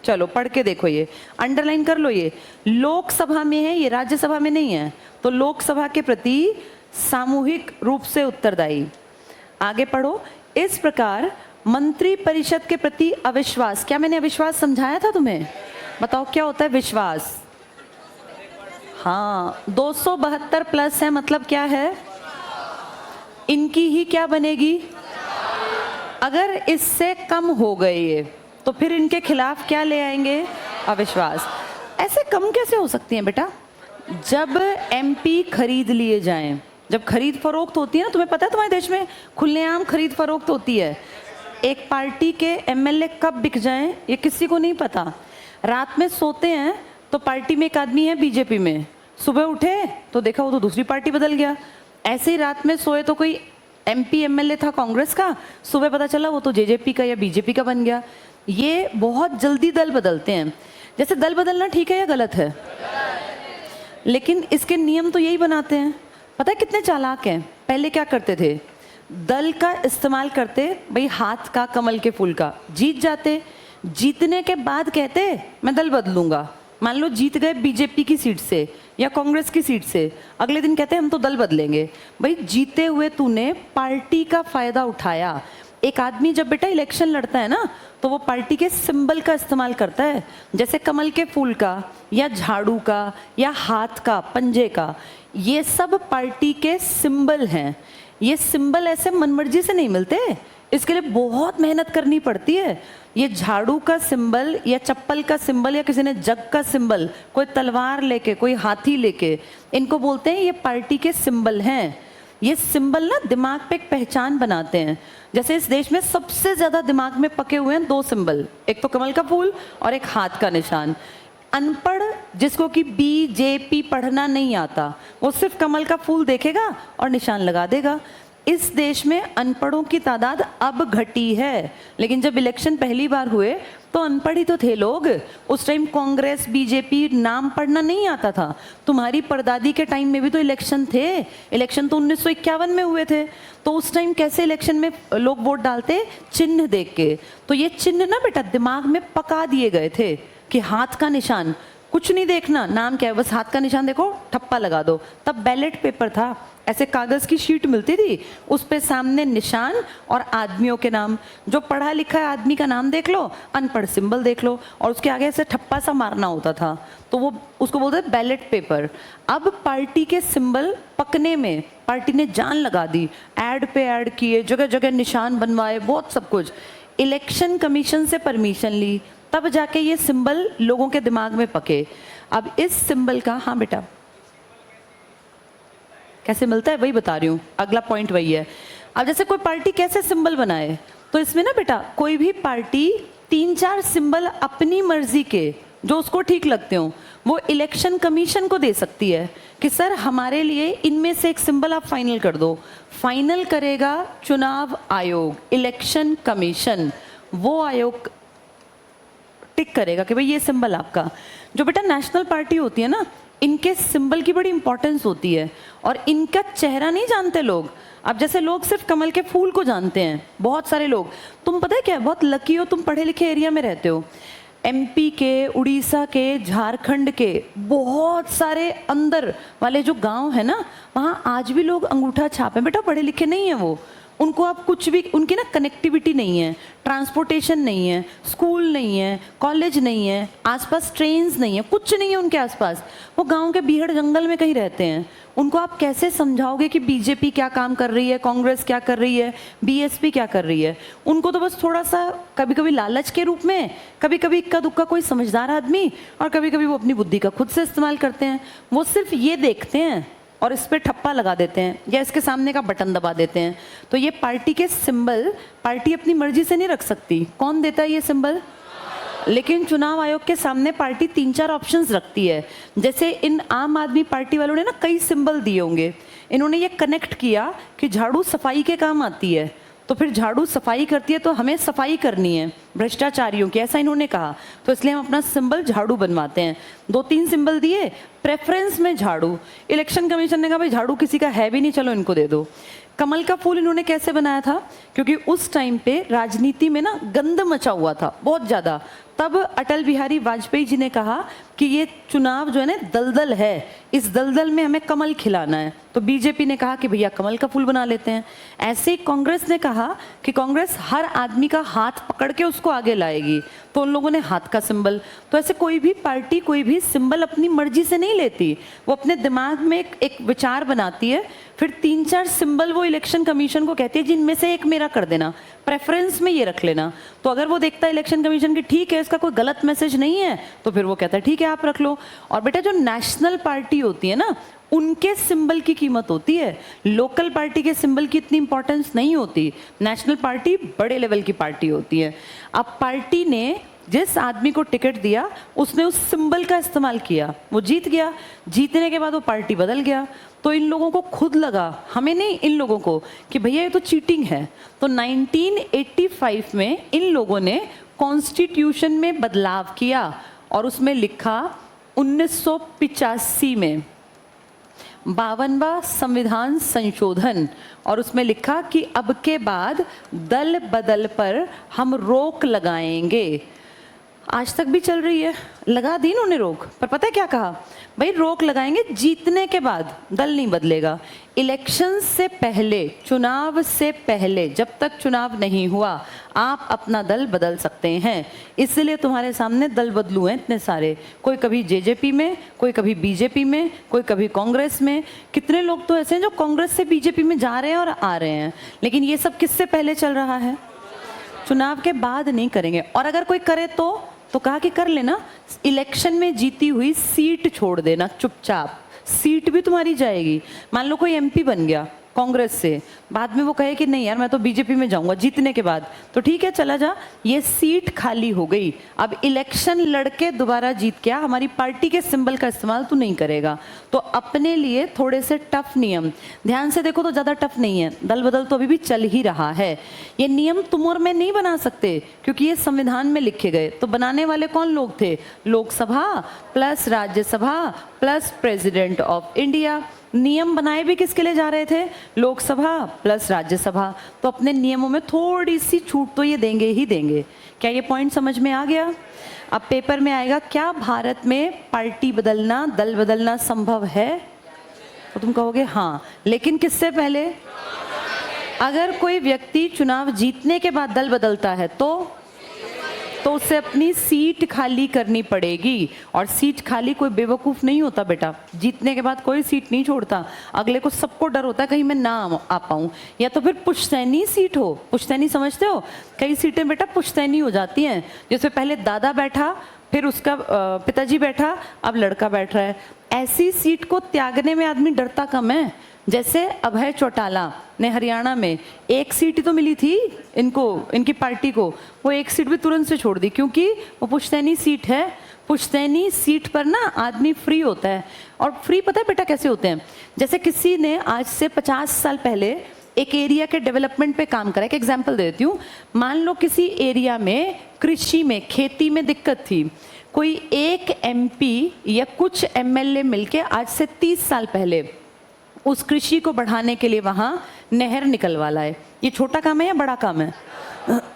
चलो पढ़ के देखो, ये अंडरलाइन कर लो। ये लोकसभा में है, ये राज्यसभा में नहीं है। तो लोकसभा के प्रति सामूहिक रूप से उत्तरदायी। आगे पढ़ो। इस प्रकार मंत्री परिषद के प्रति अविश्वास, क्या मैंने अविश्वास समझाया था तुम्हें? बताओ क्या होता है विश्वास? हाँ, 272 प्लस है, मतलब क्या है? इनकी ही क्या बनेगी? अगर इससे कम हो गए ये तो फिर इनके खिलाफ क्या ले आएंगे? अविश्वास। ऐसे कम कैसे हो सकती हैं बेटा? जब एमपी खरीद लिए जाएं, जब खरीद फरोख्त होती है ना, तुम्हें पता है तुम्हारे देश में खुलेआम खरीद फरोख्त होती है। एक पार्टी के एमएलए कब बिक जाएं ये किसी को नहीं पता। रात में सोते हैं तो पार्टी में एक आदमी है बीजेपी में, सुबह उठे तो देखा वो तो दूसरी पार्टी बदल गया। ऐसे ही रात में सोए तो कोई एमपी एमएलए था कांग्रेस का, सुबह पता चला वो तो जेजेपी का या बीजेपी का बन गया। ये बहुत जल्दी दल बदलते हैं। जैसे दल बदलना ठीक है या गलत है? लेकिन इसके नियम तो यही बनाते हैं। पता है कितने चालाक हैं? पहले क्या करते थे? दल का इस्तेमाल करते, भाई हाथ का, कमल के फूल का, जीत जाते, जीतने के बाद कहते मैं दल बदलूंगा। मान लो जीत गए बीजेपी की सीट से या कांग्रेस की सीट से, अगले दिन कहते हैं हम तो दल बदलेंगे। भाई जीते हुए तूने पार्टी का फायदा उठाया। एक आदमी जब बेटा इलेक्शन लड़ता है ना तो वो पार्टी के सिंबल का इस्तेमाल करता है, जैसे कमल के फूल का या झाड़ू का या हाथ का, पंजे का। ये सब पार्टी के सिंबल हैं। ये सिंबल ऐसे मनमर्जी से नहीं मिलते, इसके लिए बहुत मेहनत करनी पड़ती है। ये झाड़ू का सिंबल या चप्पल का सिंबल या किसी ने जग का सिंबल, कोई तलवार लेके, कोई हाथी लेके, इनको बोलते हैं ये पार्टी के सिंबल हैं। ये सिंबल ना दिमाग पे एक पहचान बनाते हैं। जैसे इस देश में सबसे ज्यादा दिमाग में पके हुए हैं 2 सिंबल, एक तो कमल का फूल और एक हाथ का निशान। अनपढ़ जिसको कि BJP पढ़ना नहीं आता, वो सिर्फ कमल का फूल देखेगा और निशान लगा देगा। इस देश में अनपढ़ों की तादाद अब घटी है, लेकिन जब इलेक्शन पहली बार हुए तो अनपढ़ ही तो थे लोग। उस टाइम कांग्रेस BJP नाम पढ़ना नहीं आता था। तुम्हारी परदादी के टाइम में भी तो इलेक्शन थे। इलेक्शन तो 1951 में हुए थे। तो उस टाइम कैसे इलेक्शन में लोग वोट डालते? चिन्ह देख के। तो ये चिन्ह ना बेटा दिमाग में पका दिए गए थे कि हाथ का निशान, कुछ नहीं देखना नाम क्या है, बस हाथ का निशान देखो, ठप्पा लगा दो। तब बैलेट पेपर था, ऐसे कागज की शीट मिलती थी, उस पे सामने निशान और आदमियों के नाम। जो पढ़ा लिखा है आदमी का नाम देख लो, अनपढ़ सिंबल देख लो, और उसके आगे ऐसे ठप्पा सा मारना होता था। तो वो उसको बोलते हैं बैलेट पेपर। अब पार्टी के सिंबल पकने में पार्टी ने जान लगा दी, ऐड पे ऐड किए, जगह जगह निशान बनवाए, बहुत सब कुछ। इलेक्शन कमीशन से परमिशन ली, तब जाके ये सिंबल लोगों के दिमाग में पके। अब इस सिंबल का, हाँ बेटा कैसे मिलता है वही बता रही हूँ, अगला पॉइंट वही है। अब जैसे कोई पार्टी कैसे सिंबल बनाए, तो इसमें ना बेटा कोई भी पार्टी 3-4 सिंबल अपनी मर्जी के जो उसको ठीक लगते हो वो इलेक्शन कमीशन को दे सकती है कि सर हमारे लिए इनमें से एक सिंबल आप फाइनल कर दो। फाइनल करेगा चुनाव आयोग, इलेक्शन कमीशन। वो आयोग टिक करेगा कि भाई ये सिंबल आपका। जो बेटा नेशनल पार्टी होती है ना, इनके सिंबल की बड़ी इंपॉर्टेंस होती है और इनका चेहरा नहीं जानते लोग। अब जैसे लोग सिर्फ कमल के फूल को जानते हैं, बहुत सारे लोग। तुम पता है क्या, बहुत लकी हो, तुम पढ़े लिखे एरिया में रहते हो। MP के, उड़ीसा के, झारखंड के बहुत सारे अंदर वाले जो गांव है ना, वहाँ आज भी लोग अंगूठा छाप हैं। बेटा पढ़े लिखे नहीं है वो, उनको आप कुछ भी, उनकी ना कनेक्टिविटी नहीं है, ट्रांसपोर्टेशन नहीं है, स्कूल नहीं है, कॉलेज नहीं है, आसपास ट्रेन्स नहीं है, कुछ नहीं है उनके आसपास। वो गांव के बीहड़ जंगल में कहीं रहते हैं। उनको आप कैसे समझाओगे कि BJP क्या काम कर रही है, कांग्रेस क्या कर रही है, BSP क्या कर रही है? उनको तो बस थोड़ा सा कभी कभी लालच के रूप में, कभी कभी इक्का दुक्का कोई समझदार आदमी, और कभी कभी वो अपनी बुद्धि का खुद से इस्तेमाल करते हैं। वो सिर्फ ये देखते हैं और इस पे ठप्पा लगा देते हैं या इसके सामने का बटन दबा देते हैं। तो ये पार्टी के सिंबल पार्टी अपनी मर्जी से नहीं रख सकती। कौन देता है ये सिंबल? लेकिन चुनाव आयोग के सामने पार्टी 3-4 ऑप्शंस रखती है। जैसे इन आम आदमी पार्टी वालों ने ना कई सिंबल दिए होंगे, इन्होंने ये कनेक्ट किया कि झाड़ू सफाई के काम आती है, तो फिर झाड़ू सफाई करती है तो हमें सफाई करनी है भ्रष्टाचारियों की, ऐसा इन्होंने कहा। तो इसलिए हम अपना सिंबल झाड़ू बनवाते हैं। 2-3 सिंबल दिए, प्रेफरेंस में झाड़ू। इलेक्शन कमीशन ने कहा भाई झाड़ू किसी का है भी नहीं, चलो इनको दे दो। कमल का फूल इन्होंने कैसे बनाया था? क्योंकि उस टाइम पे राजनीति में ना गंद मचा हुआ था बहुत ज़्यादा। तब अटल बिहारी वाजपेयी जी ने कहा कि ये चुनाव जो है ना दलदल है, इस दलदल में हमें कमल खिलाना है। तो BJP ने कहा कि भैया कमल का फूल बना लेते हैं। ऐसे ही कांग्रेस ने कहा कि कांग्रेस हर आदमी का हाथ पकड़ के उसको आगे लाएगी, तो उन लोगों ने हाथ का सिंबल। तो ऐसे कोई भी पार्टी कोई भी सिंबल अपनी मर्जी से नहीं लेती, वो अपने दिमाग में एक विचार बनाती है, फिर 3-4 सिंबल वो इलेक्शन कमीशन को कहती है जिनमें से एक मेरा कर देना, प्रेफरेंस में ये रख लेना। तो अगर वो देखता है इलेक्शन कमीशन की ठीक है इसका कोई गलत मैसेज नहीं है, तो फिर वो कहता है ठीक है आप रख लो। और बेटा जो नेशनल पार्टी होती है ना, उनके सिंबल की कीमत होती है, लोकल पार्टी के सिंबल की इतनी इंपॉर्टेंस नहीं होती। नेशनल पार्टी बड़े लेवल की पार्टी होती है। अब पार्टी ने जिस आदमी को टिकट दिया उसने उस सिंबल का इस्तेमाल किया, वो जीत गया। जीतने के बाद वो पार्टी बदल गया। तो इन लोगों को खुद लगा, हमें नहीं, इन लोगों को, कि भैया ये तो चीटिंग है। तो 1985 में इन लोगों ने कॉन्स्टिट्यूशन में बदलाव किया और उसमें लिखा 1985 में 52वां संविधान संशोधन, और उसमें लिखा कि अब के बाद दल बदल पर हम रोक लगाएंगे। आज तक भी चल रही है। लगा दी उन्होंने रोक, पर पता है क्या कहा? भाई रोक लगाएंगे जीतने के बाद, दल नहीं बदलेगा। इलेक्शन से पहले, चुनाव से पहले, जब तक चुनाव नहीं हुआ, आप अपना दल बदल सकते हैं। इसलिए तुम्हारे सामने दल बदलू हैं इतने सारे, कोई कभी जेजेपी में, कोई कभी बीजेपी में, कोई कभी कांग्रेस में। कितने लोग तो ऐसे हैं जो कांग्रेस से बीजेपी में जा रहे हैं और आ रहे हैं। लेकिन ये सब किससे पहले चल रहा है? चुनाव के बाद नहीं करेंगे। और अगर कोई करे तो कहा कि कर लेना, इलेक्शन में जीती हुई सीट छोड़ देना चुपचाप, सीट भी तुम्हारी जाएगी। मान लो कोई एमपी बन गया कांग्रेस से, बाद में वो कहे कि नहीं यार मैं तो बीजेपी में जाऊंगा जीतने के बाद, तो ठीक है चला जा, ये सीट खाली हो गई। अब इलेक्शन लड़के दोबारा जीत के आ, हमारी पार्टी के सिंबल का इस्तेमाल तू नहीं करेगा। तो अपने लिए थोड़े से टफ नियम, ध्यान से देखो तो ज़्यादा टफ नहीं है, दल बदल तो अभी भी चल ही रहा है। ये नियम तुम और मैं नहीं बना सकते क्योंकि ये संविधान में लिखे गए। तो बनाने वाले कौन लोग थे? Lok Sabha plus Rajya Sabha plus president of India. नियम बनाए भी किसके लिए जा रहे थे? लोकसभा प्लस राज्यसभा। तो अपने नियमों में थोड़ी सी छूट तो ये देंगे ही देंगे। क्या ये पॉइंट समझ में आ गया? अब पेपर में आएगा, क्या भारत में पार्टी बदलना, दल बदलना संभव है? तो तुम कहोगे हाँ, लेकिन किससे पहले? अगर कोई व्यक्ति चुनाव जीतने के बाद दल बदलता है तो उसे अपनी सीट खाली करनी पड़ेगी। और सीट खाली कोई बेवकूफ़ नहीं होता बेटा, जीतने के बाद कोई सीट नहीं छोड़ता। अगले को सबको डर होता है कहीं मैं ना आ पाऊँ, या तो फिर पुश्तैनी सीट हो। पुश्तैनी समझते हो? कई सीटें बेटा पुश्तैनी हो जाती हैं, जैसे पहले दादा बैठा, फिर उसका पिताजी बैठा, अब लड़का बैठ रहा है। ऐसी सीट को त्यागने में आदमी डरता कम है। जैसे अभय चौटाला ने हरियाणा में एक सीट ही तो मिली थी इनको, इनकी पार्टी को, वो एक सीट भी तुरंत से छोड़ दी क्योंकि वो पुश्तैनी सीट है। पुश्तैनी सीट पर ना आदमी फ्री होता है। और फ्री पता है बेटा कैसे होते हैं? जैसे किसी ने आज से 50 साल पहले एक एरिया के डेवलपमेंट पे काम करा। एक एग्जाम्पल देती हूँ। मान लो किसी एरिया में कृषि में, खेती में दिक्कत थी, कोई एक एमपी या कुछ एमएलए मिलके आज से 30 साल पहले उस कृषि को बढ़ाने के लिए वहाँ नहर निकलवा लाए। ये छोटा काम है या बड़ा काम है?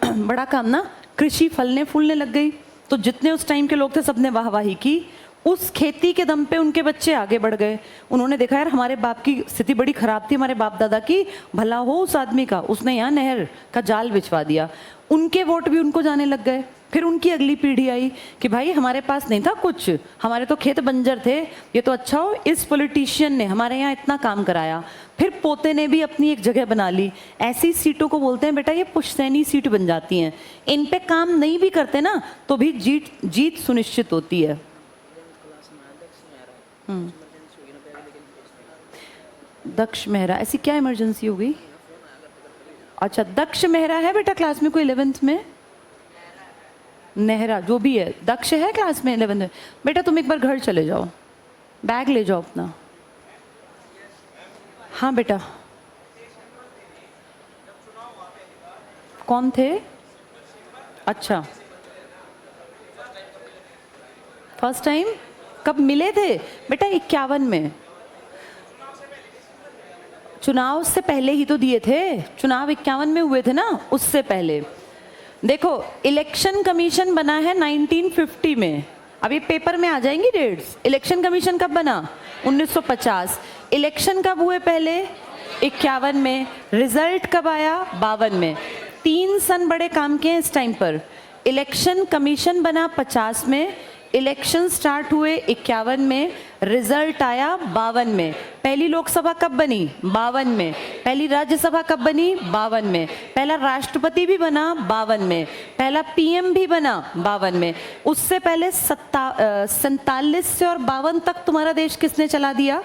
बड़ा काम ना। कृषि फलने फूलने लग गई, तो जितने उस टाइम के लोग थे सबने वाहवाही की। उस खेती के दम पे उनके बच्चे आगे बढ़ गए। उन्होंने देखा यार हमारे बाप की स्थिति बड़ी खराब थी, हमारे बाप दादा की, भला हो उस आदमी का, उसने यहाँ नहर का जाल बिछवा दिया। उनके वोट भी उनको जाने लग गए। फिर उनकी अगली पीढ़ी आई कि भाई हमारे पास नहीं था कुछ, हमारे तो खेत बंजर थे, ये तो अच्छा हो इस पॉलिटिशियन ने हमारे यहाँ इतना काम कराया। फिर पोते ने भी अपनी एक जगह बना ली। ऐसी सीटों को बोलते हैं बेटा ये पुश्तैनी सीट बन जाती हैं। इन पे काम नहीं भी करते ना तो भी जीत सुनिश्चित होती है। दक्ष मेहरा, ऐसी क्या इमरजेंसी हो गई? अच्छा दक्ष मेहरा है बेटा क्लास में कोई 11th में? नेहरा जो भी है, दक्ष है क्लास में 11th में। बेटा तुम एक बार घर चले जाओ, बैग ले जाओ अपना। हाँ बेटा, कौन थे? अच्छा फर्स्ट टाइम कब मिले थे? बेटा 51 में। चुनाव से पहले ही तो दिए थे, चुनाव 51 में हुए थे ना, उससे पहले। देखो इलेक्शन कमीशन बना है 1950 में। अभी पेपर में आ जाएंगी डेट्स। इलेक्शन कमीशन कब बना? 1950। इलेक्शन कब हुए पहले? 51 में। रिजल्ट कब आया? 52 में। 3 सन बड़े काम किए इस टाइम पर। इलेक्शन कमीशन बना 50 में, इलेक्शन स्टार्ट हुए 51 में, रिजल्ट आया 52 में। पहली लोकसभा कब बनी? 52 में। पहली राज्यसभा कब बनी? 52 में। पहला राष्ट्रपति भी बना 52 में। पहला पीएम भी बना 52 में। उससे पहले 47 से और 52 तक तुम्हारा देश किसने चला दिया?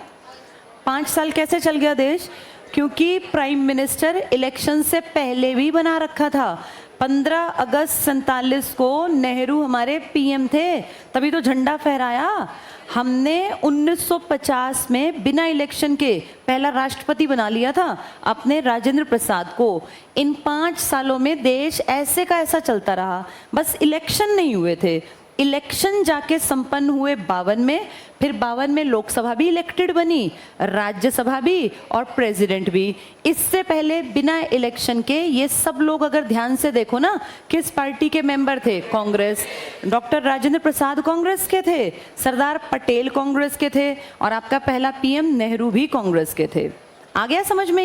5 साल कैसे चल गया देश? क्योंकि प्राइम मिनिस्टर इलेक्शन से पहले भी बना रखा था। 15 अगस्त 47 को नेहरू हमारे पीएम थे, तभी तो झंडा फहराया हमने। 1950 में बिना इलेक्शन के पहला राष्ट्रपति बना लिया था अपने राजेंद्र प्रसाद को। इन 5 सालों में देश ऐसे का ऐसा चलता रहा, बस इलेक्शन नहीं हुए थे। इलेक्शन जाके संपन्न हुए 52 में, फिर 52 में लोकसभा भी इलेक्टेड बनी, राज्यसभा भी और प्रेसिडेंट भी। इससे पहले बिना इलेक्शन के ये सब लोग अगर ध्यान से देखो ना, किस पार्टी के मेंबर थे? कांग्रेस। डॉक्टर राजेंद्र प्रसाद कांग्रेस के थे, सरदार पटेल कांग्रेस के थे, और आपका पहला पीएम नेहरू भी कांग्रेस के थे। आ गया समझ में?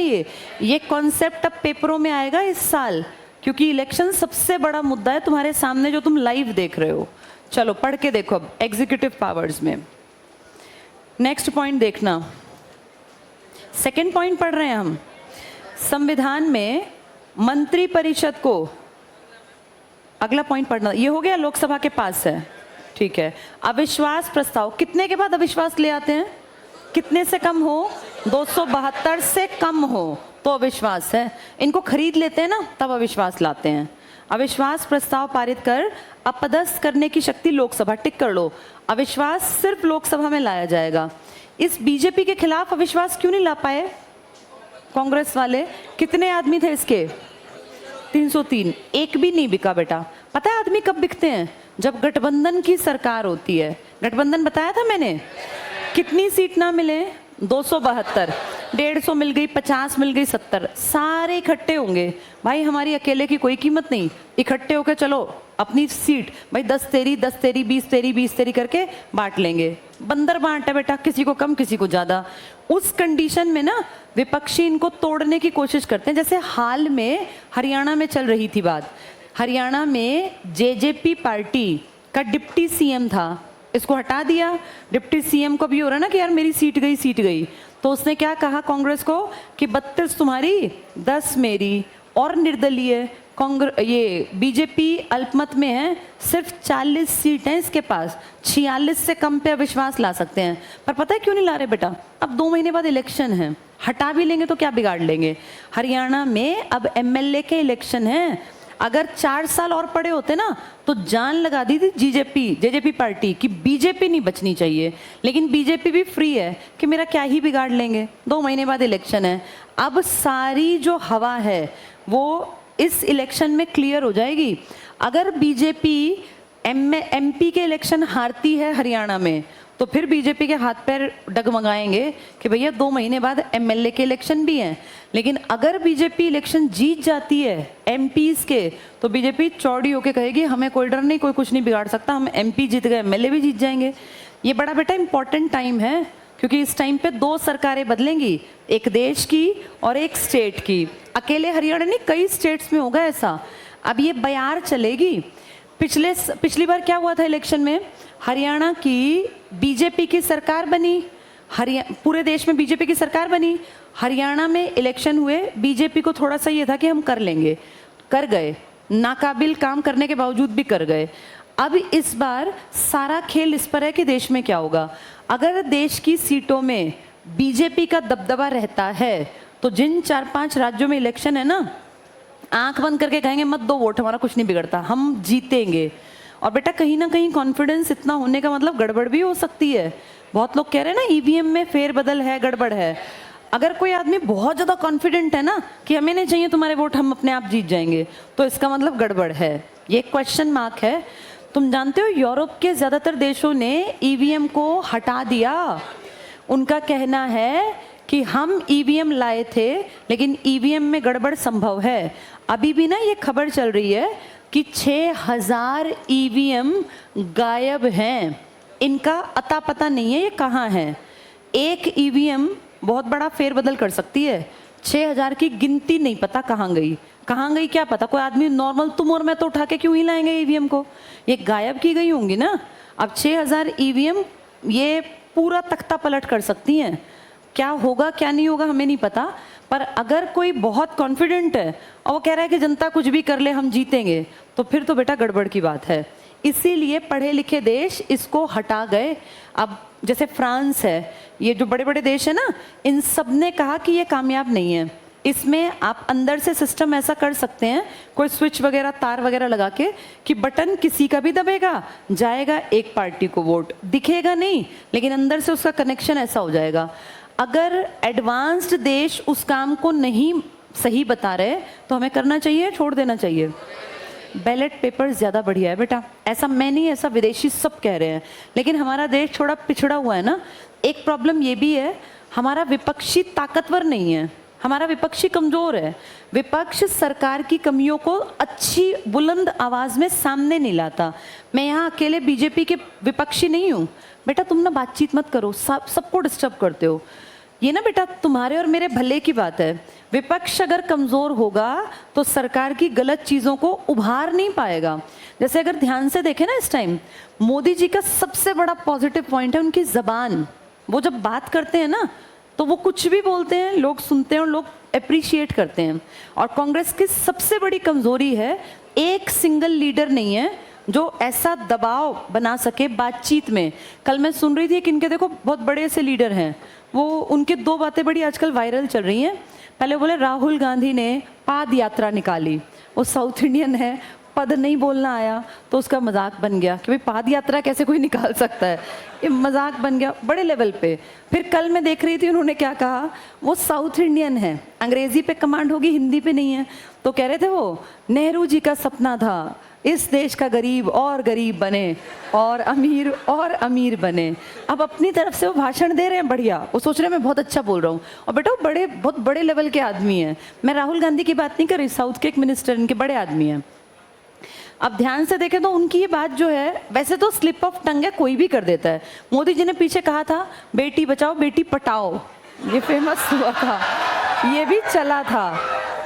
ये कॉन्सेप्ट अब पेपरों में आएगा इस साल, क्योंकि इलेक्शन सबसे बड़ा मुद्दा है तुम्हारे सामने जो तुम लाइव देख रहे हो। चलो पढ़ के देखो अब एग्जीक्यूटिव पावर्स में। नेक्स्ट पॉइंट देखना, सेकंड पॉइंट पढ़ रहे हैं हम। संविधान में मंत्री परिषद को, अगला पॉइंट पढ़ना, ये हो गया लोकसभा के पास है, ठीक है। अविश्वास प्रस्ताव कितने के बाद अविश्वास ले आते हैं? कितने से कम हो? 272 से कम हो तो अविश्वास है। इनको खरीद लेते हैं ना, तब अविश्वास लाते हैं। अविश्वास प्रस्ताव पारित कर अपदस्थ करने की शक्ति लोकसभा, टिक कर लो। अविश्वास सिर्फ लोकसभा में लाया जाएगा। इस बीजेपी के खिलाफ अविश्वास क्यों नहीं ला पाए कांग्रेस वाले? कितने आदमी थे इसके? 303। एक भी नहीं बिका बेटा। पता है आदमी कब बिकते हैं? जब गठबंधन की सरकार होती है। गठबंधन बताया था मैंने, कितनी सीट ना मिले? 272, 150 मिल गई, 50 मिल गई, 70, सारे इकट्ठे होंगे। भाई हमारी अकेले की कोई कीमत नहीं, इकट्ठे होकर चलो अपनी सीट, भाई 10 तेरी 10 तेरी 20 तेरी 20 तेरी करके बांट लेंगे। बंदर बांट है बेटा, किसी को कम किसी को ज्यादा। उस कंडीशन में ना विपक्षी इनको तोड़ने की कोशिश करते हैं। जैसे हाल में हरियाणा में चल रही थी बात, हरियाणा में जेजेपी पार्टी का डिप्टी सीएम था, इसको हटा दिया। डिप्टी सीएम को भी हो रहा है ना कि यार मेरी सीट गई, तो उसने क्या कहा कांग्रेस को कि 32 तुम्हारी 10 मेरी, और निर्दलीय कांग्रेस, ये बीजेपी अल्पमत में है, सिर्फ 40 सीट हैं इसके पास, 46 से कम पे अविश्वास ला सकते हैं। पर पता है क्यों नहीं ला रहे बेटा? अब 2 महीने बाद इलेक्शन है, हटा भी लेंगे तो क्या बिगाड़ लेंगे? हरियाणा में अब एमएलए के इलेक्शन है। अगर 4 साल और पड़े होते ना तो जान लगा दी थी जेजेपी पार्टी की बीजेपी नहीं बचनी चाहिए, लेकिन बीजेपी भी फ्री है कि मेरा क्या ही बिगाड़ लेंगे, 2 महीने बाद इलेक्शन है। अब सारी जो हवा है वो इस इलेक्शन में क्लियर हो जाएगी। अगर बीजेपी एमपी के इलेक्शन हारती है हरियाणा में, तो फिर बीजेपी के हाथ पैर डगमगाएंगे कि भैया 2 महीने बाद एमएलए के इलेक्शन भी हैं। लेकिन अगर बीजेपी इलेक्शन जीत जाती है एमपीज के, तो बीजेपी चौड़ी होकर कहेगी हमें कोई डर नहीं, कोई कुछ नहीं बिगाड़ सकता, हम एमपी जीत गए, एमएलए भी जीत जाएंगे। ये बड़ा बेटा इंपॉर्टेंट टाइम है, क्योंकि इस टाइम पे 2 सरकारें बदलेंगी, एक देश की और एक स्टेट की। अकेले हरियाणा नहीं, कई स्टेट्स में होगा ऐसा। अब ये बयार चलेगी। पिछली बार क्या हुआ था इलेक्शन में? हरियाणा की बीजेपी की सरकार बनी, पूरे देश में बीजेपी की सरकार बनी। हरियाणा में इलेक्शन हुए, बीजेपी को थोड़ा सा ये था कि हम कर लेंगे, कर गए, नाकाबिल काम करने के बावजूद भी कर गए। अब इस बार सारा खेल इस पर है कि देश में क्या होगा। अगर देश की सीटों में बीजेपी का दबदबा रहता है, तो जिन 4-5 राज्यों में इलेक्शन है ना, आंख बंद करके कहेंगे मत दो वोट, हमारा कुछ नहीं बिगड़ता, हम जीतेंगे। और बेटा कहीं ना कहीं कॉन्फिडेंस इतना होने का मतलब गड़बड़ भी हो सकती है। बहुत लोग कह रहे हैं ना ईवीएम में फेरबदल है, गड़बड़ है। अगर कोई आदमी बहुत ज़्यादा कॉन्फिडेंट है ना कि हमें नहीं चाहिए तुम्हारे वोट, हम अपने आप जीत जाएंगे, तो इसका मतलब गड़बड़ है। ये क्वेश्चन मार्क है। तुम जानते हो यूरोप के ज़्यादातर देशों ने ईवीएम को हटा दिया। उनका कहना है कि हम ईवीएम लाए थे, लेकिन ईवीएम में गड़बड़ संभव है। अभी भी ना ये खबर चल रही है कि 6000 ईवीएम गायब हैं, इनका अता पता नहीं है ये कहाँ हैं। एक ईवीएम बहुत बड़ा फेरबदल कर सकती है, 6000 की गिनती नहीं पता कहाँ गई क्या पता। कोई आदमी नॉर्मल तुम और मैं तो उठा के क्यों ही लाएंगे ईवीएम को, ये गायब की गई होंगी ना। अब 6000 ईवीएम ये पूरा तख्ता पलट कर सकती हैं। क्या होगा क्या नहीं होगा हमें नहीं पता, पर अगर कोई बहुत कॉन्फिडेंट है और वो कह रहा है कि जनता कुछ भी कर ले हम जीतेंगे, तो फिर तो बेटा गड़बड़ की बात है। इसीलिए पढ़े लिखे देश इसको हटा गए। अब जैसे फ्रांस है, ये जो बड़े बड़े देश है ना, इन सब ने कहा कि ये कामयाब नहीं है। इसमें आप अंदर से सिस्टम ऐसा कर सकते हैं, कोई स्विच वगैरह तार वगैरह लगा के, कि बटन किसी का भी दबेगा, जाएगा एक पार्टी को वोट, दिखेगा नहीं लेकिन अंदर से उसका कनेक्शन ऐसा हो जाएगा। अगर एडवांस्ड देश उस काम को नहीं सही बता रहे तो हमें करना चाहिए, छोड़ देना चाहिए। बैलेट पेपर ज़्यादा बढ़िया है बेटा। ऐसा मैं नहीं, ऐसा विदेशी सब कह रहे हैं। लेकिन हमारा देश थोड़ा पिछड़ा हुआ है ना। एक प्रॉब्लम ये भी है, हमारा विपक्षी ताकतवर नहीं है, हमारा विपक्षी कमज़ोर है। विपक्ष सरकार की कमियों को अच्छी बुलंद आवाज़ में सामने नहीं लाता। मैं यहाँ अकेले बीजेपी के विपक्षी नहीं हूँ बेटा। तुम ना बातचीत मत करो, सबको डिस्टर्ब करते हो। ये ना बेटा तुम्हारे और मेरे भले की बात है। विपक्ष अगर कमज़ोर होगा तो सरकार की गलत चीज़ों को उभार नहीं पाएगा। जैसे अगर ध्यान से देखें ना, इस टाइम मोदी जी का सबसे बड़ा पॉजिटिव पॉइंट है उनकी ज़बान। वो जब बात करते हैं ना तो वो कुछ भी बोलते हैं, लोग सुनते हैं और लोग अप्रिशिएट करते हैं। और कांग्रेस की सबसे बड़ी कमज़ोरी है, एक सिंगल लीडर नहीं है जो ऐसा दबाव बना सके बातचीत में। कल मैं सुन रही थी कि इनके देखो बहुत बड़े ऐसे लीडर हैं, वो उनके दो बातें बड़ी आजकल वायरल चल रही हैं। पहले बोले राहुल गांधी ने पाद यात्रा निकाली, वो साउथ इंडियन है, पद नहीं बोलना आया तो उसका मजाक बन गया कि भाई पाद यात्रा कैसे कोई निकाल सकता है, ये मजाक बन गया बड़े लेवल पे। फिर कल मैं देख रही थी उन्होंने क्या कहा, वो साउथ इंडियन है, अंग्रेजी पे कमांड होगी, हिंदी पे नहीं है। तो कह रहे थे वो नेहरू जी का सपना था इस देश का गरीब और गरीब बने और अमीर बने। अब अपनी तरफ से वो भाषण दे रहे हैं बढ़िया, वो सोच रहे हैं मैं बहुत अच्छा बोल रहा हूँ। और बेटा वो बहुत बड़े लेवल के आदमी हैं। मैं राहुल गांधी की बात नहीं कर रही, साउथ के एक मिनिस्टर इनके बड़े आदमी हैं। अब ध्यान से देखें तो उनकी ये बात जो है, वैसे तो स्लिप ऑफ टंग है, कोई भी कर देता है। मोदी जी ने पीछे कहा था बेटी बचाओ बेटी पटाओ, ये फेमस हुआ था, ये भी चला था।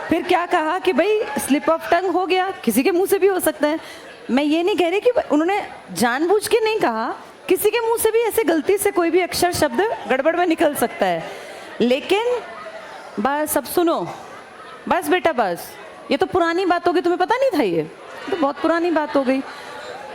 फिर क्या कहा कि भाई स्लिप ऑफ टंग हो गया, किसी के मुंह से भी हो सकता है। मैं ये नहीं कह रही कि उन्होंने जानबूझ के नहीं कहा, किसी के मुंह से भी ऐसे गलती से कोई भी अक्षर शब्द गड़बड़ में निकल सकता है। लेकिन बस अब सुनो, बस बेटा बस, ये तो पुरानी बात हो गई, तुम्हें पता नहीं था, ये तो बहुत पुरानी बात हो गई।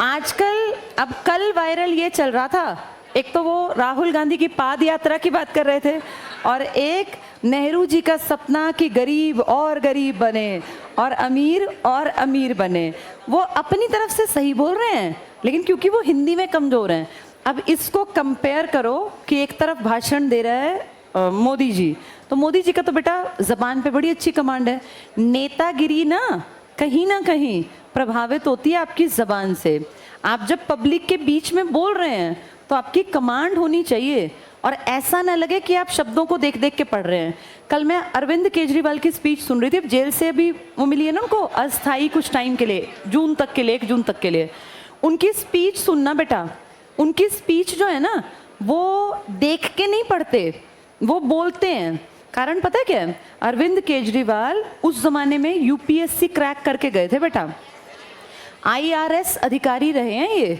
आजकल अब कल वायरल ये चल रहा था, एक तो वो राहुल गांधी की पाद यात्रा की बात कर रहे थे और एक नेहरू जी का सपना कि गरीब और गरीब बने और अमीर बने। वो अपनी तरफ से सही बोल रहे हैं लेकिन क्योंकि वो हिंदी में कमज़ोर हैं। अब इसको कंपेयर करो कि एक तरफ भाषण दे रहा है मोदी जी, तो मोदी जी का तो बेटा ज़बान पे बड़ी अच्छी कमांड है। नेतागिरी ना कहीं प्रभावित होती है आपकी ज़बान से। आप जब पब्लिक के बीच में बोल रहे हैं तो आपकी कमांड होनी चाहिए और ऐसा ना लगे कि आप शब्दों को देख देख के पढ़ रहे हैं। कल मैं अरविंद केजरीवाल की स्पीच सुन रही थी, जेल से अभी वो मिली है ना उनको अस्थाई कुछ टाइम के लिए, 1 जून तक के लिए। उनकी स्पीच सुनना बेटा, उनकी स्पीच जो है ना वो देख के नहीं पढ़ते, वो बोलते हैं। कारण पता है क्या है? अरविंद केजरीवाल उस जमाने में यूपीएससी क्रैक करके गए थे बेटा, IRS अधिकारी रहे हैं, ये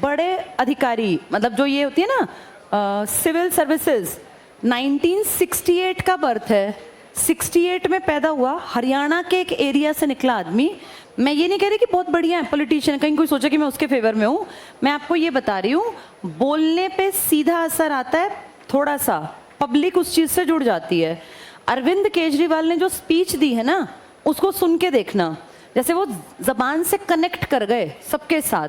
बड़े अधिकारी, मतलब जो ये होती है ना सिविल सर्विसेज। 1968 का बर्थ है, 68 में पैदा हुआ, हरियाणा के एक एरिया से निकला आदमी। मैं ये नहीं कह रही कि बहुत बढ़िया है पॉलिटिशियन, कहीं कोई सोचे कि मैं उसके फेवर में हूँ। मैं आपको ये बता रही हूँ, बोलने पे सीधा असर आता है, थोड़ा सा पब्लिक उस चीज़ से जुड़ जाती है। अरविंद केजरीवाल ने जो स्पीच दी है ना, उसको सुन के देखना, जैसे वो जबान से कनेक्ट कर गए सबके साथ।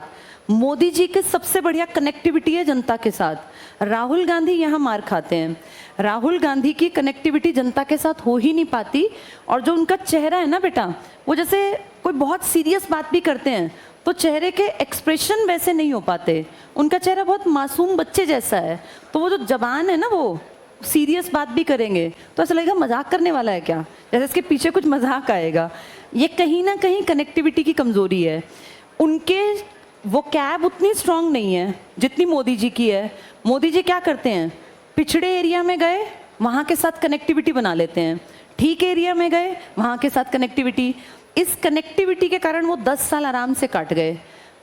मोदी जी की सबसे बढ़िया कनेक्टिविटी है जनता के साथ। राहुल गांधी यहाँ मार खाते हैं, राहुल गांधी की कनेक्टिविटी जनता के साथ हो ही नहीं पाती। और जो उनका चेहरा है ना बेटा, वो जैसे कोई बहुत सीरियस बात भी करते हैं तो चेहरे के एक्सप्रेशन वैसे नहीं हो पाते, उनका चेहरा बहुत मासूम बच्चे जैसा है। तो वो जो जबान है ना, वो सीरियस बात भी करेंगे तो ऐसा लगेगा मजाक करने वाला है क्या, जैसे इसके पीछे कुछ मजाक आएगा। ये कहीं ना कहीं कनेक्टिविटी की कमज़ोरी है। उनके वो कैब उतनी स्ट्रांग नहीं है जितनी मोदी जी की है। मोदी जी क्या करते हैं, पिछड़े एरिया में गए वहाँ के साथ कनेक्टिविटी बना लेते हैं, ठीक एरिया में गए वहाँ के साथ कनेक्टिविटी। इस कनेक्टिविटी के कारण वो 10 साल आराम से काट गए।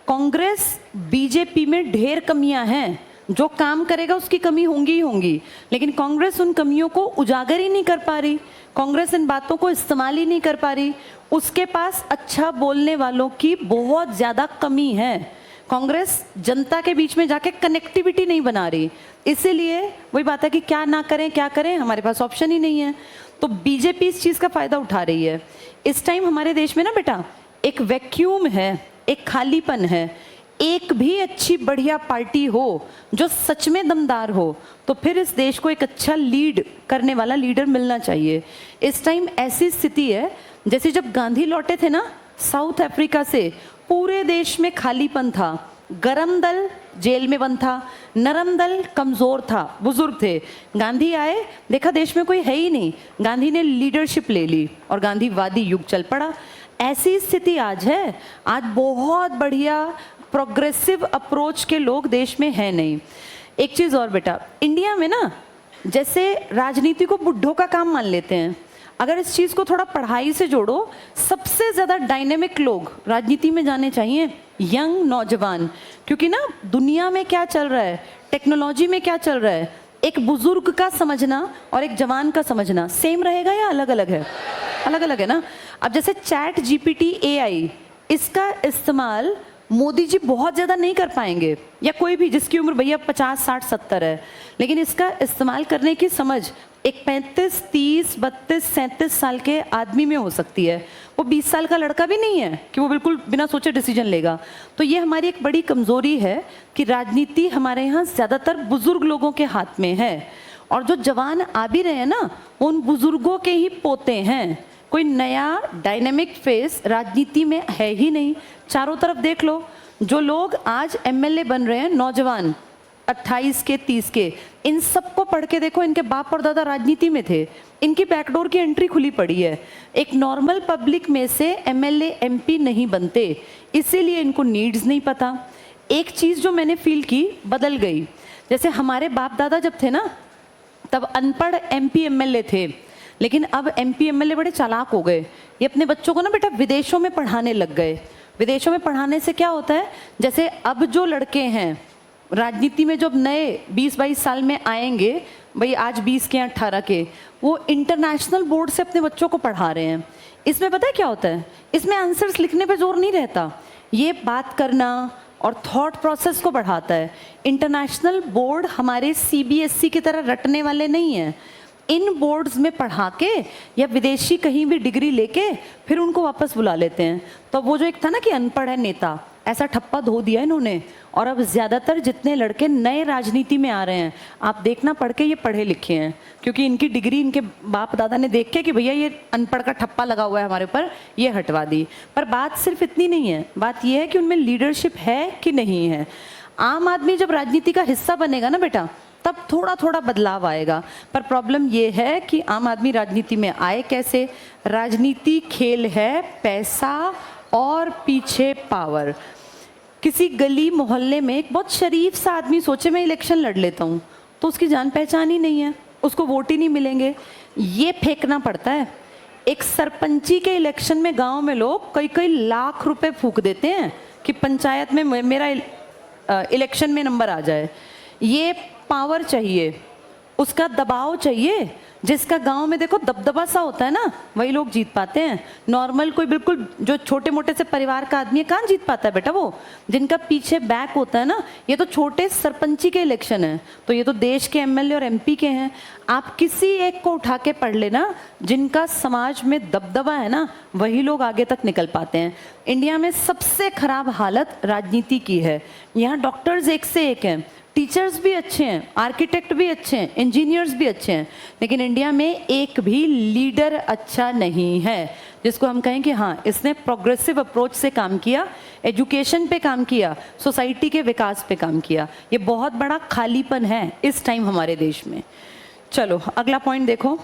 कांग्रेस बीजेपी में ढेर कमियां हैं, जो काम करेगा उसकी कमी होंगी ही होंगी, लेकिन कांग्रेस उन कमियों को उजागर ही नहीं कर पा रही, कांग्रेस इन बातों को इस्तेमाल ही नहीं कर पा रही। उसके पास अच्छा बोलने वालों की बहुत ज़्यादा कमी है। कांग्रेस जनता के बीच में जाके कनेक्टिविटी नहीं बना रही, इसीलिए वही बात है कि क्या ना करें क्या करें, हमारे पास ऑप्शन ही नहीं है। तो बीजेपी इस चीज़ का फ़ायदा उठा रही है। इस टाइम हमारे देश में ना बेटा एक वैक्यूम है, एक खालीपन है। एक भी अच्छी बढ़िया पार्टी हो जो सच में दमदार हो तो फिर इस देश को एक अच्छा लीड करने वाला लीडर मिलना चाहिए। इस टाइम ऐसी स्थिति है जैसे जब गांधी लौटे थे ना साउथ अफ्रीका से पूरे देश में खालीपन था। गरम दल जेल में बंद था, नरम दल कमज़ोर था, बुजुर्ग थे। गांधी आए, देखा देश में कोई है ही नहीं, गांधी ने लीडरशिप ले ली और गांधीवादी युग चल पड़ा। ऐसी स्थिति आज है। आज बहुत बढ़िया प्रोग्रेसिव अप्रोच के लोग देश में हैं नहीं। एक चीज़ और बेटा, इंडिया में ना जैसे राजनीति को बुड्ढों का काम मान लेते हैं, अगर इस चीज़ को थोड़ा पढ़ाई से जोड़ो, सबसे ज़्यादा डायनेमिक लोग राजनीति में जाने चाहिए यंग नौजवान। क्योंकि ना दुनिया में क्या चल रहा है, टेक्नोलॉजी में क्या चल रहा है, एक बुजुर्ग का समझना और एक जवान का समझना सेम रहेगा या अलग अलग है? अलग अलग है ना। अब जैसे चैट जीपीटी AI, इसका इस्तेमाल मोदी जी बहुत ज़्यादा नहीं कर पाएंगे, या कोई भी जिसकी उम्र भैया 50, 60, 70 है, लेकिन इसका इस्तेमाल करने की समझ एक 35, 30, 32, 37 साल के आदमी में हो सकती है। वो 20 साल का लड़का भी नहीं है कि वो बिल्कुल बिना सोचे डिसीजन लेगा। तो ये हमारी एक बड़ी कमज़ोरी है कि राजनीति हमारे यहाँ ज़्यादातर बुज़ुर्ग लोगों के हाथ में है, और जो जवान आ भी रहे हैं ना, उन बुज़ुर्गों के ही पोते हैं। कोई नया डायनेमिक फेस राजनीति में है ही नहीं। चारों तरफ देख लो, जो लोग आज MLA बन रहे हैं, नौजवान 28 के 30 के, इन सबको पढ़ के देखो, इनके बाप और दादा राजनीति में थे, इनकी बैकडोर की एंट्री खुली पड़ी है। एक नॉर्मल पब्लिक में से MLA MP नहीं बनते, इसीलिए इनको नीड्स नहीं पता। एक चीज़ जो मैंने फील की बदल गई, जैसे हमारे बाप दादा जब थे ना, तब अनपढ़ MP MLA थे, लेकिन अब MP MLA बड़े चालाक हो गए। ये अपने बच्चों को ना बेटा विदेशों में पढ़ाने लग गए। विदेशों में पढ़ाने से क्या होता है, जैसे अब जो लड़के हैं राजनीति में, जो अब नए 20-22 साल में आएंगे, भाई आज 20 के 18 के, वो इंटरनेशनल बोर्ड से अपने बच्चों को पढ़ा रहे हैं। इसमें पता है क्या होता है, इसमें आंसर्स लिखने पे जोर नहीं रहता, ये बात करना और थॉट प्रोसेस को बढ़ाता है। इंटरनेशनल बोर्ड हमारे CBSE की तरह रटने वाले नहीं हैं। इन बोर्ड्स में पढ़ा के या विदेशी कहीं भी डिग्री लेके फिर उनको वापस बुला लेते हैं। तो वो जो एक था ना कि अनपढ़ है नेता, ऐसा ठप्पा धो दिया इन्होंने। और अब ज़्यादातर जितने लड़के नए राजनीति में आ रहे हैं, आप देखना पढ़ के ये पढ़े लिखे हैं, क्योंकि इनकी डिग्री इनके बाप दादा ने देख के कि भैया ये अनपढ़ का ठप्पा लगा हुआ है हमारे ऊपर, ये हटवा दी। पर बात सिर्फ इतनी नहीं है, बात ये है कि उनमें लीडरशिप है कि नहीं है। आम आदमी जब राजनीति का हिस्सा बनेगा ना बेटा, तब थोड़ा थोड़ा बदलाव आएगा। पर प्रॉब्लम ये है कि आम आदमी राजनीति में आए कैसे? राजनीति खेल है पैसा और पीछे पावर। किसी गली मोहल्ले में एक बहुत शरीफ सा आदमी सोचे मैं इलेक्शन लड़ लेता हूँ, तो उसकी जान पहचान ही नहीं है, उसको वोट ही नहीं मिलेंगे, ये फेंकना पड़ता है। एक सरपंची के इलेक्शन में गांव में लोग कई कई लाख रुपए फूंक देते हैं कि पंचायत में मेरा इलेक्शन में नंबर आ जाए। ये पावर चाहिए, उसका दबाव चाहिए। जिसका गांव में देखो दबदबा सा होता है ना, वही लोग जीत पाते हैं। नॉर्मल कोई बिल्कुल जो छोटे मोटे से परिवार का आदमी है, कहाँ जीत पाता है बेटा? वो जिनका पीछे बैक होता है ना। ये तो छोटे सरपंची के इलेक्शन है, तो ये तो देश के MLA और MP के हैं। आप किसी एक को उठा के पढ़ लेना, जिनका समाज में दबदबा है ना, वही लोग आगे तक निकल पाते हैं। इंडिया में सबसे खराब हालत राजनीति की है। यहाँ डॉक्टर्स एक से एक हैं, टीचर्स भी अच्छे हैं, आर्किटेक्ट भी अच्छे हैं, इंजीनियर्स भी अच्छे हैं, लेकिन इंडिया में एक भी लीडर अच्छा नहीं है जिसको हम कहें कि हाँ इसने प्रोग्रेसिव अप्रोच से काम किया, एजुकेशन पे काम किया, सोसाइटी के विकास पे काम किया। ये बहुत बड़ा खालीपन है इस टाइम हमारे देश में। चलो अगला पॉइंट देखो।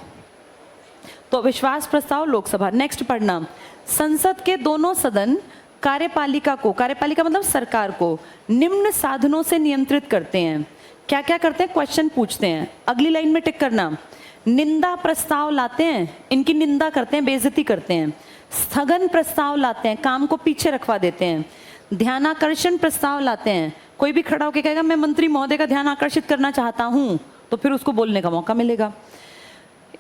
तो विश्वास प्रस्ताव लोकसभा, नेक्स्ट पढ़ना। संसद के दोनों सदन कार्यपालिका को, कार्यपालिका मतलब सरकार को, निम्न साधनों से नियंत्रित करते हैं। क्या क्या करते हैं? क्वेश्चन पूछते हैं। अगली लाइन में टिक करना। निंदा प्रस्ताव लाते हैं, इनकी निंदा करते हैं, बेइज्जती करते हैं। स्थगन प्रस्ताव लाते हैं, काम को पीछे रखवा देते हैं। ध्यानाकर्षण प्रस्ताव लाते हैं, कोई भी खड़ा होकर कहेगा मैं मंत्री महोदय का ध्यान आकर्षित करना चाहता हूं, तो फिर उसको बोलने का मौका मिलेगा।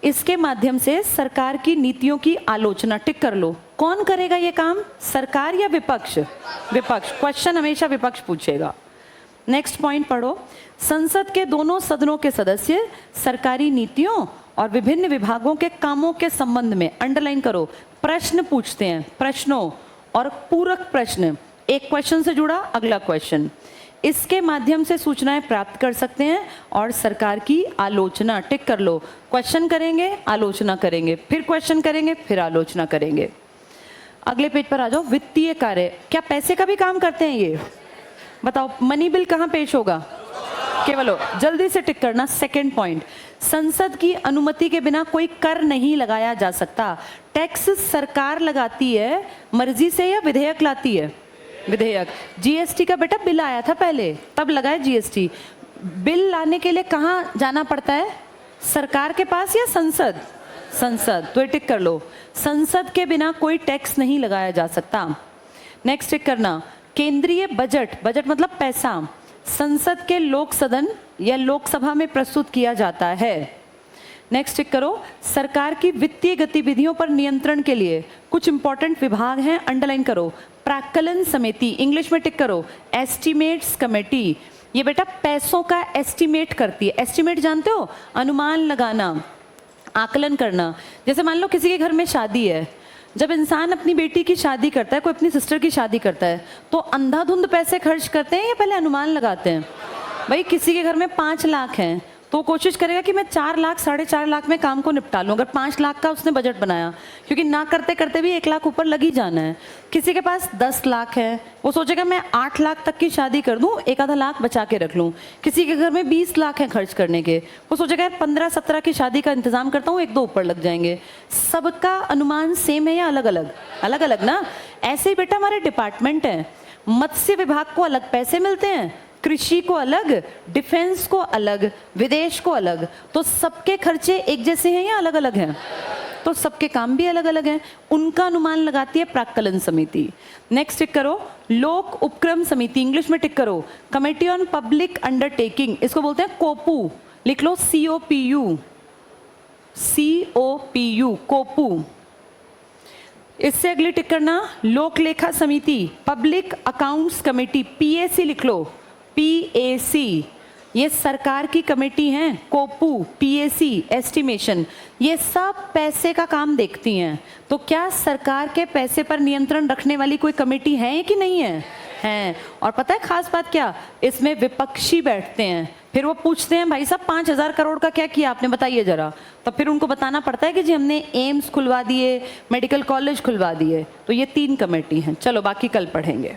इसके माध्यम से सरकार की नीतियों की आलोचना, टिक कर लो। कौन करेगा ये काम? सरकार या विपक्ष? विपक्ष। क्वेश्चन हमेशा विपक्ष पूछेगा। नेक्स्ट पॉइंट पढ़ो। संसद के दोनों सदनों के सदस्य सरकारी नीतियों और विभिन्न विभागों के कामों के संबंध में, अंडरलाइन करो, प्रश्न पूछते हैं। प्रश्नों और पूरक प्रश्न, एक क्वेश्चन से जुड़ा अगला क्वेश्चन, इसके माध्यम से सूचनाएं प्राप्त कर सकते हैं और सरकार की आलोचना, टिक कर लो। क्वेश्चन करेंगे, आलोचना करेंगे, फिर क्वेश्चन करेंगे, फिर आलोचना करेंगे। अगले पेज पर आ जाओ। वित्तीय कार्य, क्या पैसे का भी काम करते हैं ये? बताओ, मनी बिल कहाँ पेश होगा? केवल हो, जल्दी से टिक करना। सेकंड पॉइंट, संसद की अनुमति के बिना कोई कर नहीं लगाया जा सकता। टैक्स सरकार लगाती है मर्जी से या विधेयक लाती है? विधेयक। जीएसटी का बेटा बिल आया था पहले, तब लगाए जीएसटी। बिल लाने के लिए कहाँ जाना पड़ता है? सरकार के पास या संसद? संसद। तो ये टिक कर लो, संसद के बिना कोई टैक्स नहीं लगाया जा सकता। नेक्स्ट टिक करना, केंद्रीय बजट, बजट मतलब पैसा, संसद के लोक सदन या लोकसभा में प्रस्तुत किया जाता है। नेक्स्ट टिक करो, सरकार की वित्तीय गतिविधियों पर नियंत्रण के लिए कुछ इंपॉर्टेंट विभाग हैं, अंडरलाइन करो। प्राक्कलन समिति, इंग्लिश में टिक करो, एस्टिमेट्स कमेटी, ये बेटा पैसों का एस्टिमेट करती है। एस्टिमेट जानते हो? अनुमान लगाना, आकलन करना। जैसे मान लो किसी के घर में शादी है, जब इंसान अपनी बेटी की शादी करता है, कोई अपनी सिस्टर की शादी करता है, तो अंधाधुंध पैसे खर्च करते हैं या पहले अनुमान लगाते हैं? भाई किसी के घर में 5 लाख हैं तो कोशिश करेगा कि मैं 4 लाख 4.5 लाख में काम को निपटा लूँ, अगर 5 लाख का उसने बजट बनाया, क्योंकि ना करते करते भी 1 लाख ऊपर लग ही जाना है। किसी के पास 10 लाख है, वो सोचेगा मैं 8 लाख तक की शादी कर दूँ, 1 आधा लाख बचा के रख लूँ। किसी के घर में 20 लाख है खर्च करने के, वो सोचेगा यार 15-17 की शादी का इंतजाम करता हूँ, 1-2 ऊपर लग जाएंगे। सबका अनुमान सेम है या अलग अलग? अलग अलग ना। ऐसे ही बेटा हमारे डिपार्टमेंट हैं, मत्स्य विभाग को अलग पैसे मिलते हैं, कृषि को अलग, डिफेंस को अलग, विदेश को अलग। तो सबके खर्चे एक जैसे हैं या अलग अलग हैं? तो सबके काम भी अलग अलग हैं। उनका अनुमान लगाती है प्राक्कलन समिति। नेक्स्ट टिक करो, लोक उपक्रम समिति, इंग्लिश में टिक करो, कमेटी ऑन पब्लिक अंडरटेकिंग, इसको बोलते हैं कोपू, लिख लो COPU, COPU, कोपू। इससे अगली टिक करना, लोक लेखा समिति, पब्लिक अकाउंट्स कमेटी, PAC लिख लो, PAC, ये सरकार की कमेटी हैं। कोपू, PAC, एस्टिमेशन, ये सब पैसे का काम देखती हैं। तो क्या सरकार के पैसे पर नियंत्रण रखने वाली कोई कमेटी है कि नहीं है? हैं। और पता है खास बात क्या, इसमें विपक्षी बैठते हैं, फिर वो पूछते हैं भाई साहब 5,000 करोड़ का क्या किया आपने, बताइए जरा। तो फिर उनको बताना पड़ता है कि जी हमने एम्स खुलवा दिए, मेडिकल कॉलेज खुलवा दिए। तो ये 3 कमेटी हैं। चलो बाकी कल पढ़ेंगे।